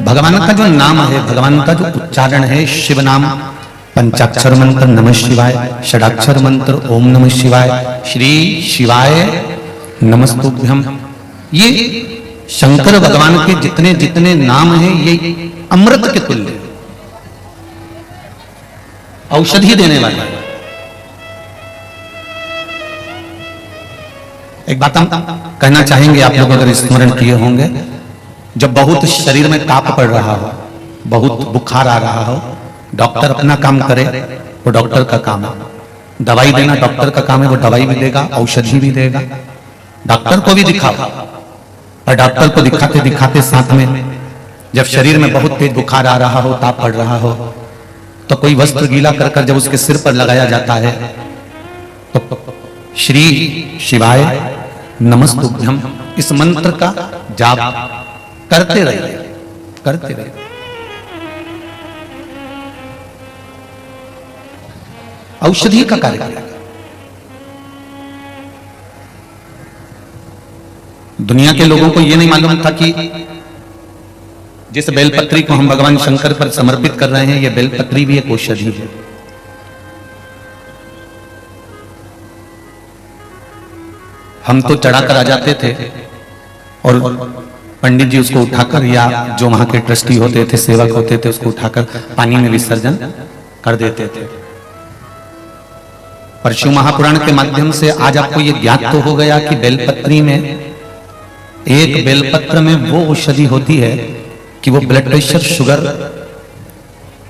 भगवान का जो नाम है, भगवान का जो उच्चारण है, शिव नाम, पंचाक्षर मंत्र नमः शिवाय, षडाक्षर मंत्र ओम नमः शिवाय, श्री शिवाय नमस्तुभ्यम, ये शंकर भगवान के जितने जितने नाम हैं ये अमृत के तुल्य, औषधि देने वाले। एक बात हम कहना चाहेंगे, आप लोग अगर स्मरण किए होंगे, जब बहुत शरीर में ताप पड़ रहा हो, बहुत बुखार आ रहा हो, डॉक्टर अपना काम करे, वो डॉक्टर का काम है। दवाई देना डॉक्टर का काम है, वो दवाई भी देगा, औषधि भी देगा। डॉक्टर को भी दिखाओ, और डॉक्टर को दिखाते दिखाते साथ में जब शरीर में बहुत तेज बुखार आ रहा हो, ताप पड़ रहा हो, तो कोई वस्त्र गीला कर कर जब उसके सिर पर लगाया जाता है, तो श्री शिवाय नमस्तुभ्यम इस मंत्र का जाप करते रहिए, करते रहिए। औषधि का कार्य करेगा। दुनिया के लोगों को यह नहीं मालूम था कि जिस बेलपत्री को हम भगवान शंकर पर समर्पित कर रहे हैं, यह बेलपत्री भी एक औषधि है। हम तो चढ़ाकर आ जाते थे और पंडित जी उसको उठाकर, या जो वहां के ट्रस्टी होते थे, सेवक होते थे, उसको उठाकर पानी में विसर्जन कर देते थे। पर शिव महापुराण के माध्यम से आज आपको यह ज्ञात तो हो गया कि बेलपत्री में, एक बेलपत्र में वो औषधि होती है कि वो ब्लड प्रेशर, शुगर,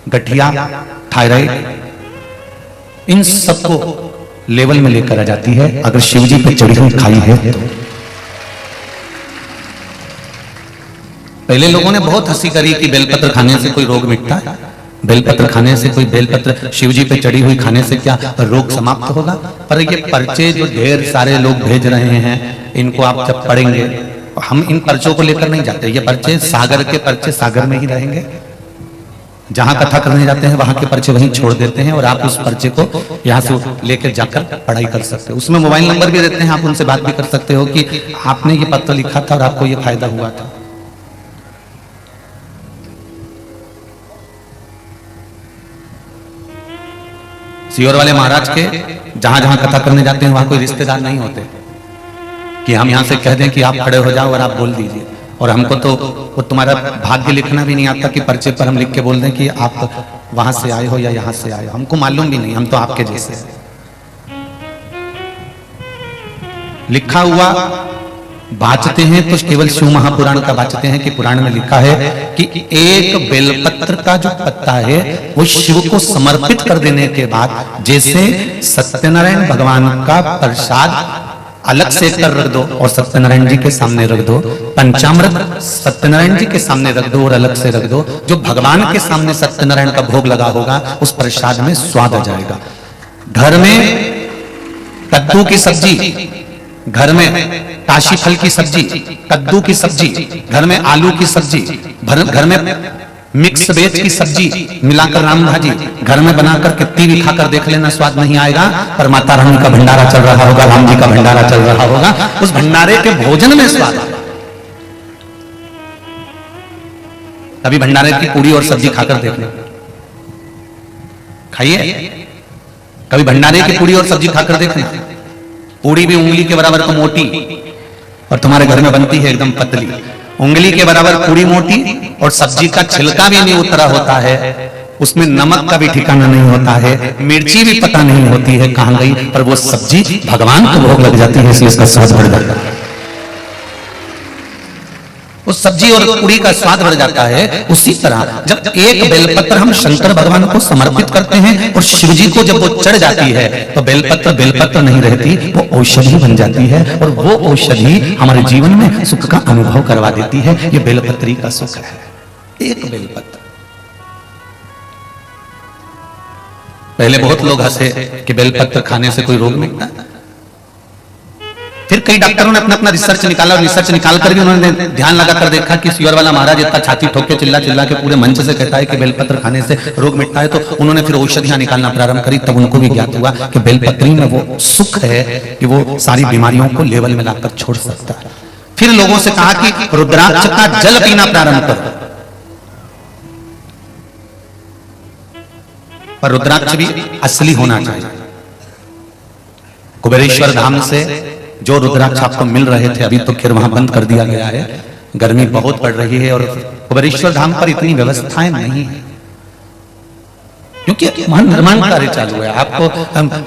गठिया, थायराइड, इन सबको लेवल में लेकर आ जाती है, अगर शिवजी पे चढ़ी हुई खाई है तो। पहले लोगों ने बहुत हंसी करी कि बेलपत्र खाने से कोई रोग मिटता है, बेलपत्र खाने से कोई, बेलपत्र शिवजी पे चढ़ी हुई खाने से क्या रोग समाप्त होगा। पर ये पर्चे जो ढेर सारे लोग भेज रहे हैं, इनको आप जब पढ़ेंगे, हम इन पर्चों को लेकर नहीं जाते। ये पर्चे सागर के पर्चे सागर में ही रहेंगे, जहां कथा करने जाते हैं वहां के पर्चे वहीं छोड़ देते हैं, और आप उस पर्चे को यहां से लेकर जाकर पढ़ाई कर सकते हो। उसमें मोबाइल नंबर भी देते हैं, आप उनसे बात भी कर सकते हो कि आपने ये पत्र लिखा था और आपको ये फायदा हुआ था। सियोर वाले महाराज के जहां जहां कथा करने जाते हैं वहां कोई रिश्तेदार नहीं होते कि हम यहां से कह दें कि आप खड़े हो जाओ और आप बोल दीजिए। और हमको तो वो तुम्हारा भाग्य लिखना भी नहीं आता कि पर्चे पर हम लिख के बोल दें कि आप वहां से आए हो या यहां से आए हो, हमको मालूम भी नहीं, हम तो आपके जैसे हैं। लिखा हुआ बाचते हैं तो केवल शिव महापुराण का बाचते हैं कि पुराण में लिखा है कि एक बेलपत्र का जो पत्ता है वो शिव को समर्पित कर देने के बाद, जैसे सत्यनारायण भगवान का प्रसाद अलग से कर रख दो और सत्यनारायण जी के सामने रख दो, पंचामृत सत्यनारायण जी के सामने रख दो और अलग से रख दो, जो भगवान के सामने सत्यनारायण का भोग लगा होगा उस प्रसाद में स्वाद आ जाएगा। घर में कद्दू की सब्जी, घर में काशी फल की सब्जी, कद्दू की सब्जी, घर में आलू की सब्जी, घर में मिक्स वेज की सब्जी मिलाकर राम भाजी घर में बनाकर कितनी भी खाकर देख लेना, स्वाद नहीं आएगा। पर माता रानी का भंडारा चल रहा होगा, राम जी का भंडारा चल रहा होगा, उस भंडारे के भोजन में स्वाद आएगा। कभी भंडारे की पूरी और सब्जी खाकर देख लो, खाइए। कभी भंडारे की पूरी और सब्जी खाकर देखना, पूरी भी उंगली के बराबर तो मोटी, और तुम्हारे घर में बनती है एकदम पतली, उंगली के बराबर पूरी मोटी, और सब्जी का छिलका भी नहीं उतरा होता है, उसमें नमक का भी ठिकाना नहीं होता है, मिर्ची भी पता नहीं होती है कहां गई, पर वो सब्जी भगवान को भोग लग जाती है, इसलिए इसका स्वाद बढ़ जाता है। उस सब्जी और पूरी का स्वाद बढ़ जाता है। उसी तरह जब एक बेलपत्र हम शंकर भगवान को समर्पित करते हैं और शिव जी को जब वो चढ़ जाती है, तो बेलपत्र बेलपत्र नहीं रहती, वो औषधि बन जाती है, और वो औषधि हमारे जीवन में सुख का अनुभव करवा देती है। ये बेलपत्री का सुख है, एक बेलपत्र। पहले बहुत लोग हंसे कि बेलपत्र खाने से कोई रोग मिटता है, फिर कई डॉक्टरों ने अपना अपना रिसर्च निकाला, और रिसर्च निकाल कर भी उन्होंने ध्यान लगाकर देखा कि सियोर वाला महाराज इतना छाती ठोक के चिल्ला चिल्ला के पूरे मंच से कहता है कि बेलपत्र खाने से रोग मिटता है, तो उन्होंने फिर औषधियां निकालना प्रारंभ करी। तब उनको भी ज्ञात हुआ कि बेलपत्री में वो सुख है कि वो सारी बीमारियों को लेवल में लाकर छोड़ सकता है। फिर लोगों से कहा कि रुद्राक्ष का जल पीना प्रारंभ करो, पर रुद्राक्ष भी असली होना चाहिए। कुबेरेश्वर धाम से जो रुद्राक्ष आपको मिल रहे थे अभी तो खैर वहां बंद कर दिया गया है, गर्मी बहुत पड़ रही है और कुबेरेश्वर धाम पर इतनी व्यवस्थाएं नहीं है क्योंकि वहां निर्माण कार्य चालू है। आपको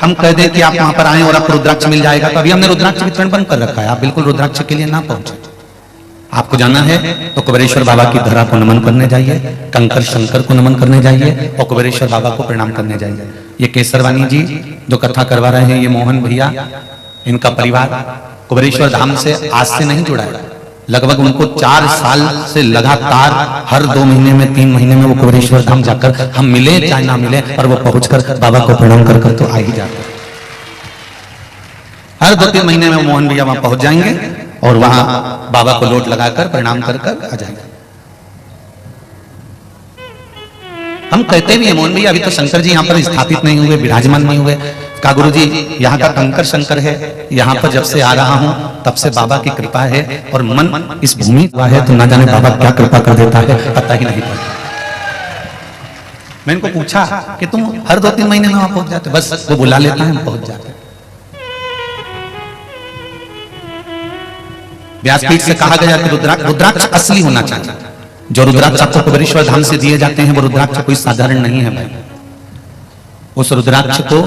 हम कह दें कि आप वहां पर आए और आपको रुद्राक्ष मिल जाएगा, तो अभी हमने रुद्राक्ष वितरण बंद कर रखा है। आप बिल्कुल रुद्राक्ष के लिए ना पहुंचे। आपको जाना है तो कुबेरेश्वर बाबा की धरा को नमन करने जाइए, कंकर शंकर को नमन करने जाइए और कुबेरेश्वर बाबा को प्रणाम करने जाइए। ये केसरवानी जी जो कथा करवा रहे हैं, ये मोहन भैया, इनका परिवार कुबेरेश्वर धाम से आज से नहीं जुड़ा है। लगभग उनको 4 साल से लगातार हर 2 महीने में 3 महीने में वो कुबेरेश्वर धाम जाकर, हम मिले चाहे ना मिले, पर वो पहुंचकर बाबा को प्रणाम कर तो आ ही जाते। हर 2-3 महीने में मोहन भैया वहां पहुंच जाएंगे और वहां बाबा को लोट लगाकर प्रणाम कर आ जाएंगे। हम कहते भी हैं मोहन भैया अभी तो शंकर जी यहाँ पर स्थापित नहीं हुए, विराजमान नहीं हुए। का गुरु जी यहाँ का कंकर शंकर है, यहाँ पर जब से आ रहा हूँ तब से बाबा की कृपा है और मन इस भूमि हुआ है तो ना जाने बाबा क्या कृपा कर देता है, पता ही नहीं पड़ता। मैं इनको पूछा कि तुम हर 2-3 महीने में वहां पहुंच जाते? बस वो बुला लेता है, हम पहुंच जाते। व्यासपीठ से कहा गया कि रुद्राक्ष असली होना चाहिए। जो रुद्राक्ष आपको कुबेरेश्वर धाम से दिए जाते हैं वो रुद्राक्ष कोई साधारण नहीं है भाई। उस रुद्राक्ष को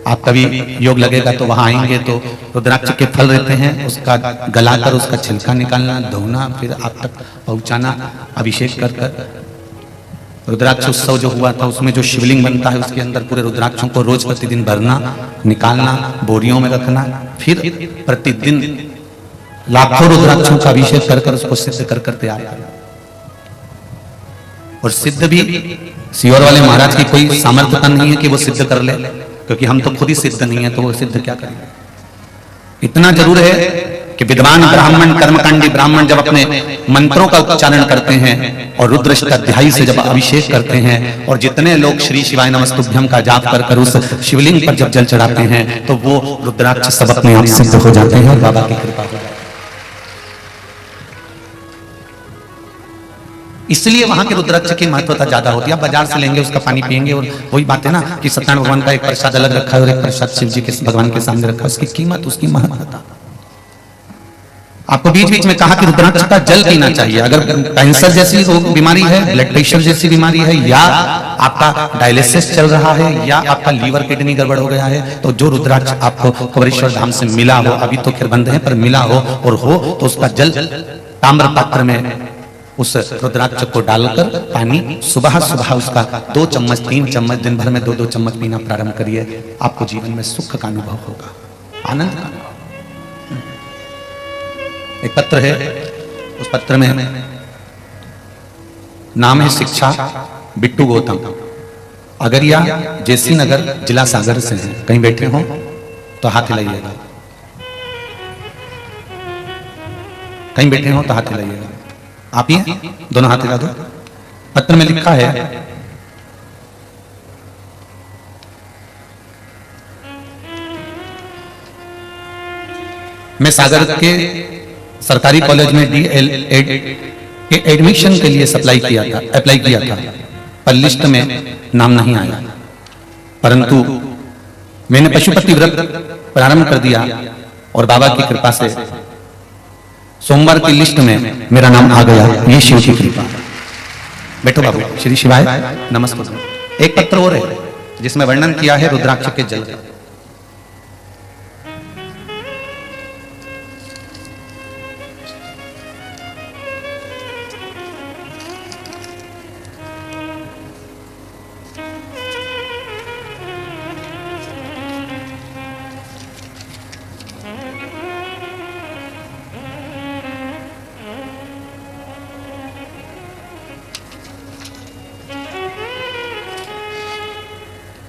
आप कभी योग लगेगा तो वहां आएंगे तो रुद्राक्ष के फल रहते हैं, उसका गलाकर उसका छिलका निकालना, धोना, फिर आप तक पहुंचाना, अभिषेक कर कर। रुद्राक्ष उत्सव जो हुआ था उसमें जो शिवलिंग बनता है उसके अंदर पूरे रुद्राक्षों को रोज प्रतिदिन भरना, निकालना, बोरियों में रखना, फिर प्रतिदिन लाखों रुद्राक्षों का अभिषेक कर कर उसको सिद्ध कर कर तैयार करना। और सिद्ध भी सियोर वाले महाराज की कोई सामर्थ्यता नहीं है कि वो सिद्ध कर ले, क्योंकि हम तो खुद ही सिद्ध नहीं है तो वो सिद्ध क्या करेंगे। इतना जरूर है कि विद्वान ब्राह्मण, कर्मकांडी ब्राह्मण जब अपने मंत्रों का उच्चारण करते हैं और रुद्राष्टाध्यायी से जब अभिषेक करते हैं और जितने लोग श्री शिवाय नमस्तुभ्यं का जाप कर कर उस शिवलिंग पर जब जल चढ़ाते हैं तो वो रुद्राक्ष सब अपने आप सिद्ध हो जाते हैं और बाबा की कृपा हो जाती है। इसलिए वहां के रुद्राक्ष की महत्वता ज्यादा होती है। आप बाजार से लेंगे उसका पानी पिएंगे और वही बात है ना कि सत्यनारायण भगवान का एक प्रसाद अलग रखा है और एक प्रसाद शिव जी के भगवान के सामने रखा है, उसकी कीमत, उसकी महत्वता। आपको बीच बीच में कहा कि रुद्राक्ष का जल पीना चाहिए। अगर कैंसर जैसी बीमारी है, ब्लड प्रेशर जैसी बीमारी है, या आपका डायलिसिस चल रहा है, या आपका लीवर किडनी गड़बड़ हो गया है, तो जो रुद्राक्ष आपको कुबेरेश्वर धाम से मिला हो, अभी तो खैर बंद है पर मिला हो और हो तो उसका जल ताम्र पात्र में उस रुद्राक्ष को डालकर पानी सुबह सुबह उसका 2 चम्मच 3 चम्मच दिन भर में 2-2 चम्मच पीना प्रारंभ करिए। आपको जीवन में सुख का अनुभव होगा, आनंद का अनुभव। एक पत्र है, उस पत्र में नाम है शिक्षा बिट्टू गौतम, अगरिया जेसी नगर जिला सागर से है। कहीं बैठे हो तो हाथ हिलाइएगा, कहीं बैठे हो तो हाथ हिलाइएगा। आप ही दोनों हाथ हिला दो। पत्र में लिखा है, मैं सागर के सरकारी कॉलेज में DL.Ed के एडमिशन के लिए अप्लाई किया था पर लिस्ट में नाम नहीं आया, परंतु मैंने पशुपति व्रत प्रारंभ कर दिया और बाबा की कृपा से सोमवार की लिस्ट में मेरा नाम आ गया। ये शिव की कृपा। बैठो बाबू, श्री शिवाय नमस्कार। एक पत्र और है जिसमें वर्णन किया है रुद्राक्ष के जल का।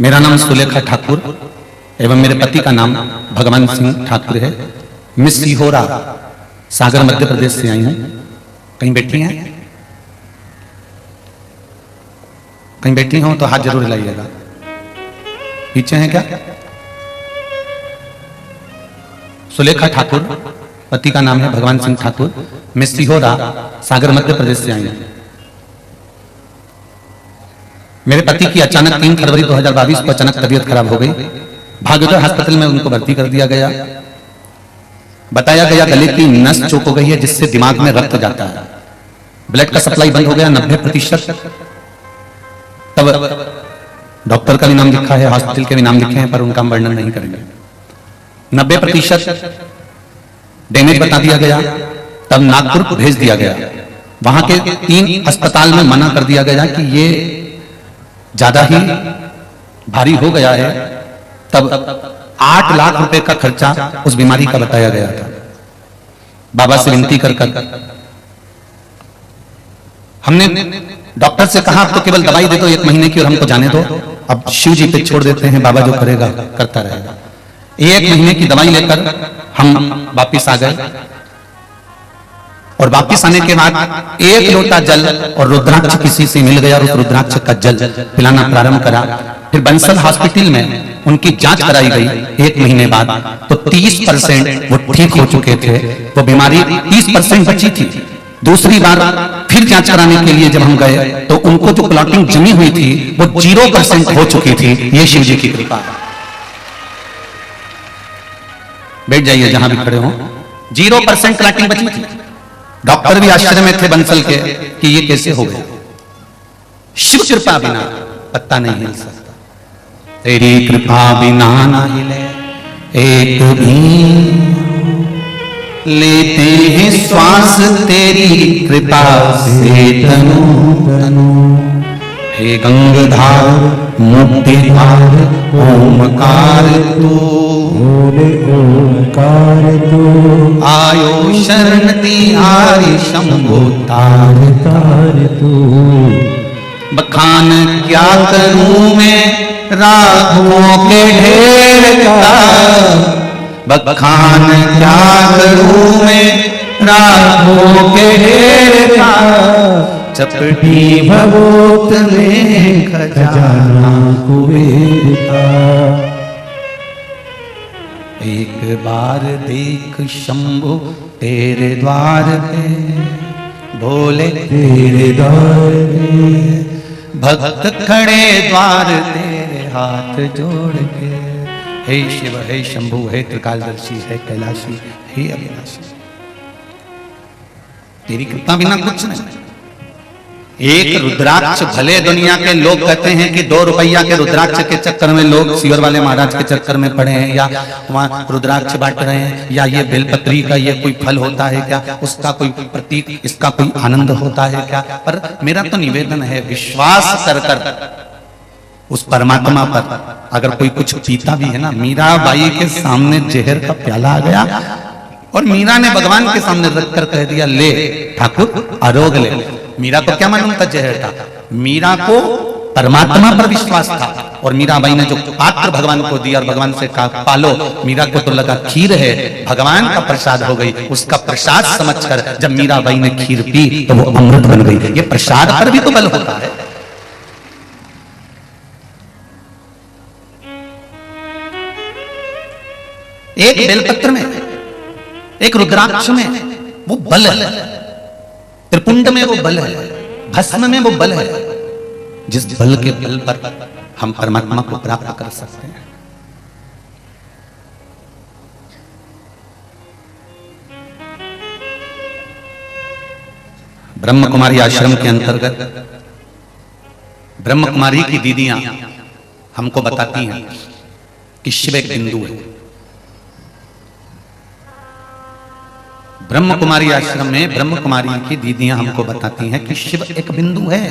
मेरा नाम सुलेखा ठाकुर एवं मेरे पति का नाम भगवान सिंह ठाकुर है। मैं सीहोरा सागर मध्य प्रदेश से आई हूं। कहीं बैठी हैं? कहीं बैठी हो तो हाथ जरूर हिलाइएगा। पीछे हैं क्या? सुलेखा ठाकुर, पति का नाम है भगवान सिंह ठाकुर। मैं सीहोरा सागर मध्य प्रदेश से आई हूं। मेरे पति की अचानक 3 फरवरी 2022 को अचानक तबीयत खराब हो गई। भागवत अस्पताल में उनको भर्ती कर दिया गया। बताया गया गले की नस चौक हो गई है जिससे दिमाग में रक्त जाता है, ब्लड का सप्लाई बंद हो गया 90%। तब डॉक्टर का भी नाम लिखा है, हॉस्पिटल के भी नाम लिखे हैं, पर उनका हम वर्णन नहीं करेंगे। 90% डैमेज बता दिया गया। तब नागपुर भेज दिया गया। वहां के 3 अस्पताल में मना कर दिया गया कि ये ज्यादा ही भारी हो गया है। तब 8 लाख रुपए का खर्चा उस बीमारी का बताया गया था। बाबा से विनती कर हमने डॉक्टर से कहा अब तो केवल दवाई दे दो 1 महीने की और हमको जाने दो, अब शिव जी पे छोड़ देते हैं, बाबा जो करेगा करता रहेगा। 1 महीने की दवाई लेकर हम वापिस आ गए और वापिस आने के बाद 1 लोटा जल और रुद्राक्ष किसी से मिल गया और उस रुद्राक्ष का जल पिलाना प्रारंभ करा। फिर बंसल हॉस्पिटल में उनकी जांच कराई गई 1 महीने बाद, तो 30% वो ठीक हो चुके थे। वो बीमारी 30% बची थी। दूसरी बार फिर जांच कराने के लिए जब हम गए तो उनको जो क्लॉटिंग जमी हुई थी वो 0% हो चुकी थी। ये शिव जी की कृपा है। बैठ जाइए जहां भी खड़े हो। 0% क्लॉटिंग बची थी। डॉक्टर भी आश्चर्य में थे बंसल के कि ये कैसे हो गया। शिव कृपा बिना पत्ता नहीं हिल सकता। तेरी कृपा बिना ना हिले एक भी, लेते हैं श्वास तेरी कृपा से तनु तनु। हे गंगाधार मुक्तिधार ओमकार तू, ओमकार तू। आयो शरण तिहारी शंभो तार तार तू। बखान क्या करूं मैं राघवों के ढेर का, बखान क्या करूं मैं राघवों के ढेर का। चपटी भगोत में खजाना कुबेर का। एक बार देख शंभु तेरे द्वार पे, भोले तेरे द्वार पे। भक्त खड़े द्वार तेरे हाथ जोड़ के। हे शिव हे शंभु हे त्रिकालदर्शी हे कैलाशी हे अविनाशी। तेरी कृपा बिना कुछ नहीं। एक रुद्राक्ष, भले दुनिया के लोग कहते हैं कि 2 रुपया के रुद्राक्ष के चक्कर में लोग शिवर वाले महाराज के चक्कर में पड़े हैं, या वहां रुद्राक्ष बांट रहे हैं, या ये बेलपत्री का ये कोई फल होता है क्या, उसका कोई प्रतीक, इसका कोई आनंद होता है क्या। पर मेरा तो निवेदन है, विश्वास कर उस परमात्मा पर अगर कोई कुछ पीता भी है ना। मीराबाई के सामने जहर का प्याला आ गया और मीरा ने भगवान के सामने रखकर कह दिया ले ठाकुर आरोग ले। मीरा को क्या मालूम था जहर था, मीरा को परमात्मा पर विश्वास था। और मीराबाई ने जो पात्र भगवान को दिया और भगवान से कहा पालो, मीरा को तो लगा खीर है, भगवान का प्रसाद हो गई। उसका प्रसाद समझकर जब मीराबाई ने खीर पी तो वो अमृत बन गई। ये प्रसाद पर भी तो बल होता है। एक बेलपत्र में, एक रुद्राक्ष में वो बल है, त्रिपुंड में वो बल है, भस्म में वो बल है, जिस बल के बल पर हम परमात्मा को प्राप्त कर सकते हैं। ब्रह्म कुमारी आश्रम के अंतर्गत ब्रह्म कुमारी की दीदियां हमको बताती हैं कि शिव एक बिंदु है। ब्रह्म कुमारी आश्रम में ब्रह्म कुमारी की दीदियां हमको बताती हैं कि शिव एक बिंदु है,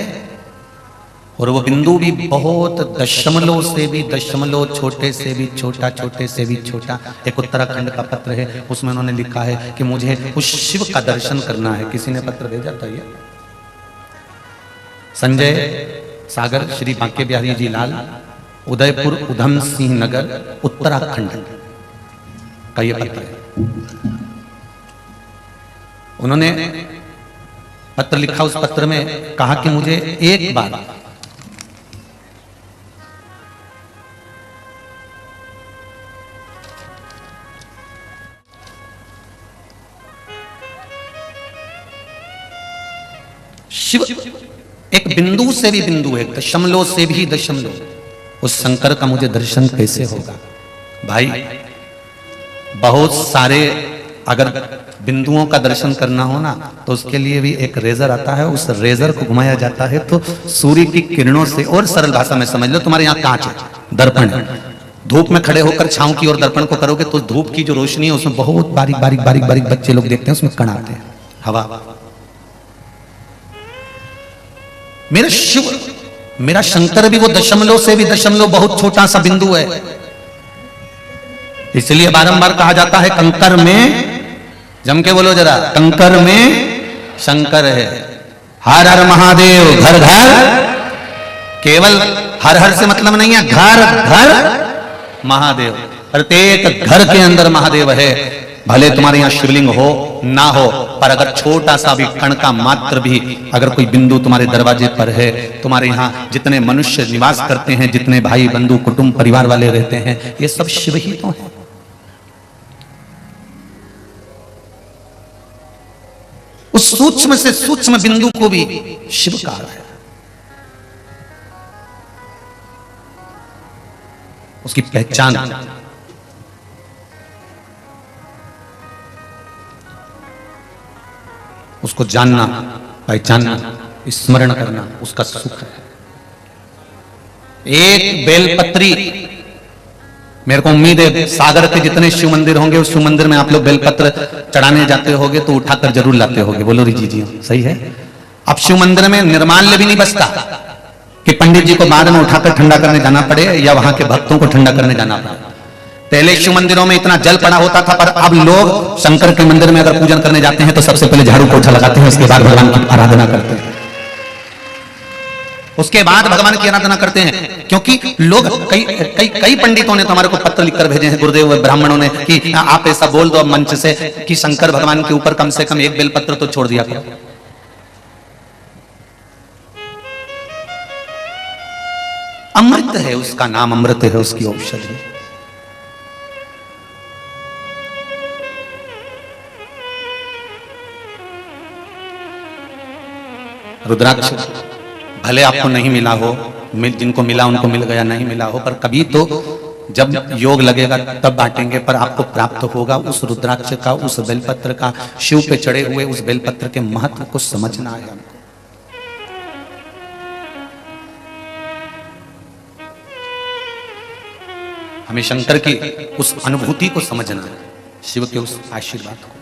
और वो बिंदु भी बहुत दशमलव से भी दशमलव, छोटे से भी छोटा, छोटे से भी छोटा। एक उत्तराखंड का पत्र है, उसमें उन्होंने लिखा है कि मुझे उस शिव का दर्शन करना है। किसी ने पत्र भेजा था ये, संजय सागर श्री बांके बिहारी जी लाल, उदयपुर उधम सिंह नगर उत्तराखंड का ये पत्र है। उन्होंने पत्र लिखा, उस पत्र में कहा कि मुझे एक बार शिव एक बिंदु से भी बिंदु है, दशमलव से भी दशमलव, उस शंकर का मुझे दर्शन कैसे होगा? भाई बहुत सारे अगर बिंदुओं का दर्शन करना हो ना तो उसके लिए भी एक रेजर आता है, उस रेजर को घुमाया जाता है तो सूर्य की किरणों से, और सरल भाषा में समझ लो, तुम्हारे यहाँ कांच है, दर्पण है, धूप में खड़े होकर छांव की ओर दर्पण को करोगे तो धूप की जो रोशनी है उसमें बहुत बारीक बारीक बारीक बारीक बच्चे लोग देखते हैं, उसमें कण आते हैं, हवा। मेरा शिव, मेरा शंकर भी वो दशमलव से भी दशमलव बहुत छोटा सा बिंदु है। इसलिए बारंबार कहा जाता है कंकर में, जम के बोलो जरा, कंकर में शंकर है। हर हर महादेव, घर घर, केवल हर हर से मतलब नहीं है, घर घर महादेव, प्रत्येक घर के अंदर महादेव है। भले तुम्हारे यहाँ शिवलिंग हो ना हो, पर अगर छोटा सा भी कण का मात्र भी अगर कोई बिंदु तुम्हारे दरवाजे पर है, तुम्हारे यहाँ जितने मनुष्य निवास करते हैं, जितने भाई बंधु कुटुंब परिवार वाले रहते हैं, ये सब शिव ही तो है। उस सूक्ष्म से सूक्ष्म बिंदु को भी शिव कहा है। उसकी पहचान, उसको जानना, पहचानना, स्मरण करना, उसका सुख है। एक बेलपत्री, मेरे को उम्मीद है सागर के जितने शिव मंदिर होंगे उस शिव मंदिर में आप लोग बेलपत्र चढ़ाने जाते होगे तो उठाकर जरूर लाते होगे, बोलो री जी, सही है। अब शिव मंदिर में निर्माल्य भी नहीं बचता कि पंडित जी को बाद में उठाकर ठंडा करने जाना पड़े या वहां के भक्तों को ठंडा करने जाना पड़े। पहले शिव मंदिरों में इतना जल पड़ा होता था, पर अब लोग शंकर के मंदिर में अगर पूजन करने जाते हैं तो सबसे पहले झाड़ू पोछा लगाते हैं, उसके बाद भगवान की आराधना करते हैं, उसके बाद भगवान की आराधना करते हैं। क्योंकि लोग कई पंडितों ने तो हमारे को पत्र लिखकर भेजे हैं, गुरुदेव ब्राह्मणों ने, कि आप ऐसा बोल दो मंच से कि शंकर भगवान के ऊपर कम से कम एक बेलपत्र तो छोड़ दिया करो। अमृत है उसका नाम, अमृत है उसकी औषधि। रुद्राक्ष भले आपको नहीं मिला हो, जिनको मिला उनको मिल गया, नहीं मिला हो, पर कभी तो जब योग लगेगा तब बांटेंगे, पर आपको प्राप्त होगा उस रुद्राक्ष का, उस बेलपत्र का। शिव पे चढ़े हुए उस बेलपत्र के महत्व को समझना है हमको। हमें शंकर की उस अनुभूति को समझना है, शिव के उस आशीर्वाद को।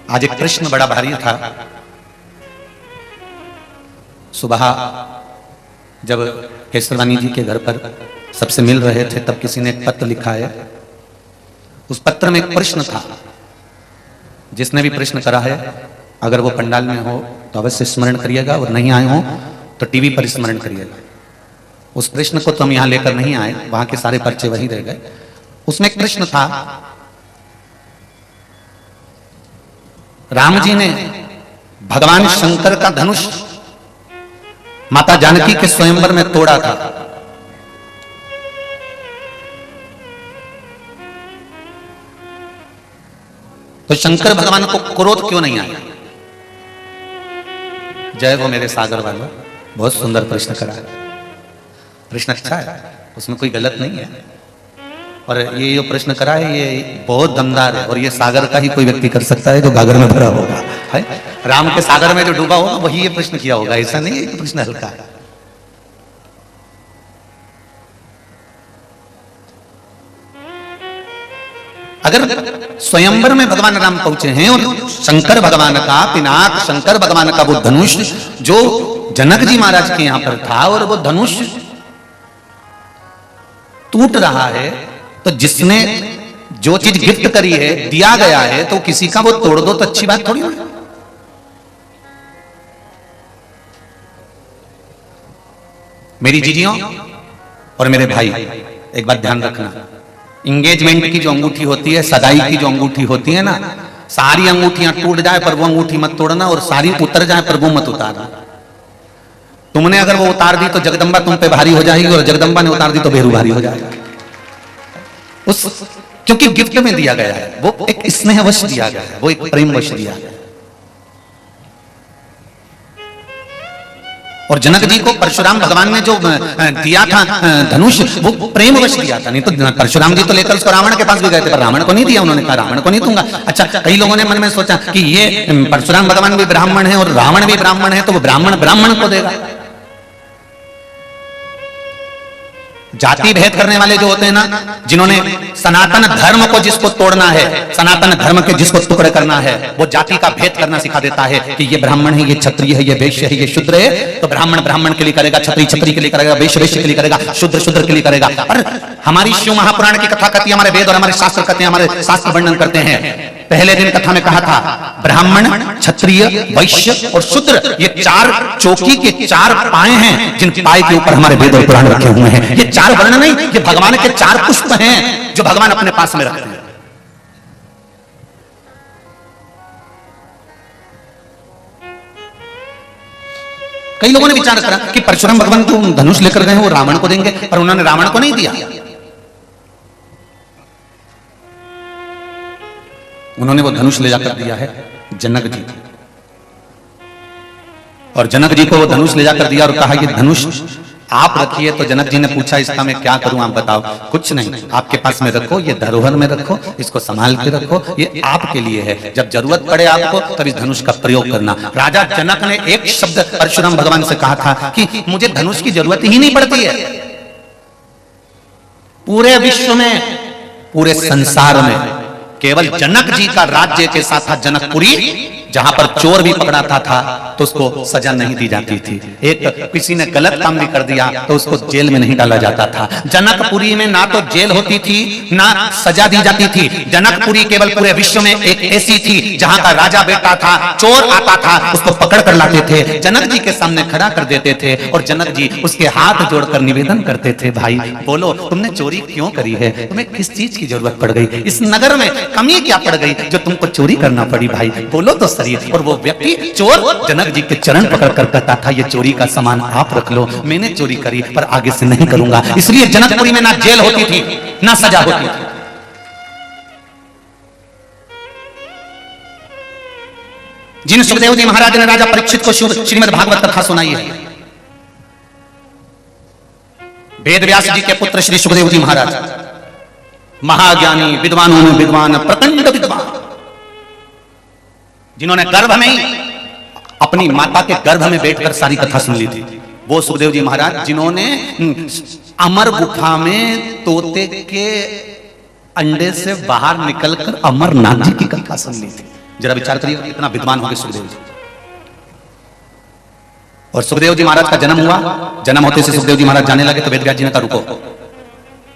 आज एक प्रश्न बड़ा भारी था। सुबह जब केसरवानी जी के घर पर सबसे मिल रहे थे तब किसी ने एक पत्र लिखा है। उस पत्र में एक प्रश्न था, जिसने भी प्रश्न करा है अगर वो पंडाल में हो तो अवश्य स्मरण करिएगा, और नहीं आए हो तो टीवी पर स्मरण करिएगा। उस प्रश्न को तो हम यहां लेकर नहीं आए, वहां के सारे पर्चे वहीं रह गए। उसमें एक प्रश्न था, राम जी ने भगवान शंकर का धनुष माता जानकी के स्वयंवर में तोड़ा था, तो शंकर भगवान को क्रोध क्यों नहीं आया? जय हो मेरे सागर वालों, बहुत सुंदर प्रश्न करा है। प्रश्न अच्छा है, उसमें कोई गलत नहीं है, और ये जो प्रश्न करा है ये बहुत दमदार है, और ये सागर का ही कोई व्यक्ति कर सकता है जो गागर में भरा होगा, है? राम के सागर में जो डूबा होगा वही ये प्रश्न किया होगा, ऐसा नहीं है प्रश्न हल्का है। अगर स्वयंवर में भगवान राम पहुंचे हैं और शंकर भगवान का पिनाक, शंकर भगवान का वो धनुष जो जनक जी महाराज के यहां पर था, और वो धनुष टूट रहा है, तो जिसने जो चीज गिफ्ट करी है, दिया गया है, तो किसी का वो तोड़ दो तो अच्छी बात थोड़ी ना। मेरी जीजियों और मेरे भाई, एक बात ध्यान रखना, इंगेजमेंट की जो अंगूठी होती है, सगाई की जो अंगूठी होती है ना, सारी अंगूठियां टूट जाए पर वो अंगूठी मत तोड़ना, और सारी उतर जाए पर वो मत उतारना। तुमने अगर वो उतार दी तो जगदम्बा तुम पे भारी हो जाएगी, और जगदम्बा ने उतार दी तो बेरू भारी हो जाएगा। उस क्योंकि गिफ्ट में दिया गया है, वो एक स्नेहवश दिया गया है, वो एक प्रेमवश दिया गया है। और जनक जी को परशुराम भगवान ने जो दिया था धनुष, वो प्रेमवश दिया था। नहीं तो परशुराम जी तो लेकर उसको रावण के पास भी गए थे, पर रावण को नहीं दिया। उन्होंने कहा रावण को नहीं दूंगा। अच्छा, कई लोगों ने मन में सोचा कि ये परशुराम भगवान भी ब्राह्मण है और रावण भी ब्राह्मण है, तो वो ब्राह्मण को देगा। जाति भेद करने वाले जो होते हैं ना, जिन्होंने सनातन धर्म को जिसको तोड़ना है, सनातन धर्म के जिसको टुकड़े करना है, वो जाति का भेद करना सिखा देता है कि ये ब्राह्मण है, ये क्षत्रिय है, ये वैश्य है, ये शूद्र है। तो ब्राह्मण के लिए करेगा, क्षत्रिय के लिए करेगा, वैश्य के लिए करेगा, शूद्र के लिए करेगा। और हमारी शिव महापुराण की कथा कहती है, हमारे वेद और हमारे शास्त्र कहते हैं, हमारे शास्त्र वर्णन करते हैं। पहले दिन कथा में कहा था ब्राह्मण, क्षत्रिय, वैश्य और शूद्र, ये चार चौकी के चार पाए हैं, जिन पाए के ऊपर हमारे वेद और पुराण रखे हुए हैं। ये चार वर्ण नहीं, ये भगवान के चार पुष्प हैं जो भगवान अपने पास में रखते हैं। कई लोगों ने विचार करा कि परशुराम भगवान तो धनुष लेकर गए, वो रावण को देंगे, पर उन्होंने रावण को नहीं दिया। उन्होंने वो धनुष ले जाकर दिया है जनक जी को, और जनक जी को वो धनुष ले जाकर दिया और कहा ये धनुष आप रखिए। तो जनक जी ने पूछा इसका मैं क्या करूं, आप बताओ। कुछ नहीं, आपके पास में रखो, ये धरोहर में रखो, इसको संभाल के रखो, ये आपके लिए है। जब जरूरत पड़े आपको तब इस धनुष का प्रयोग करना। राजा जनक ने एक शब्द परशुराम भगवान से कहा था कि मुझे धनुष की जरूरत ही नहीं पड़ती है। पूरे विश्व में, पूरे संसार में केवल जनक जी का राज्य के साथ था जनकपुरी, जहां पर चोर भी पकड़ाता था तो उसको सजा नहीं दी जाती थी। एक किसी ने गलत काम भी कर दिया तो उसको जेल में नहीं डाला जाता था। जनकपुरी में ना तो जेल होती थी ना सजा दी जाती थी। जनकपुरी केवल पूरे विश्व में एक ऐसी थी जहां का राजा बेटा था, चोर आता था, उसको पकड़ कर लाते थे, जनक जी के सामने खड़ा कर देते थे और जनक जी उसके हाथ जोड़कर निवेदन करते थे, भाई बोलो तुमने चोरी क्यों करी है, तुम्हें किस चीज की जरूरत पड़ गई, इस नगर में कमी क्या पड़ गई जो तुमको चोरी करना पड़ी, भाई बोलो तो। और वो व्यक्ति चोर जनक जी के चरण पकड़ कर कहता था ये चोरी का सामान आप रख लो, मैंने चोरी करी पर आगे से नहीं करूंगा। इसलिए जनकपुरी में ना जेल होती थी ना सजा होती थी। जिन सुखदेव जी महाराज ने राजा परीक्षित को श्रीमद् भागवत कथा सुनाई है, वेद व्यास जी के पुत्र श्री सुखदेव जी महाराज, महाज्ञानी, विद्वानों में विद्वान, प्रचंड विद्वान, जिन्होंने गर्भ में ही अपनी माता के गर्भ में बैठकर सारी कथा सुन ली थी, वो सुखदेव जी महाराज जिन्होंने अमर गुफा में तोते के अंडे से बाहर निकलकर अमरनाथ जी की कथा सुन ली थी। जरा विचार करिए कितना विद्वान होंगे सुखदेव जी। और सुखदेव जी महाराज का जन्म हुआ, जन्म होते से सुखदेव जी महाराज जाने लगे तो वेदव्यास जी ने कहा रुको,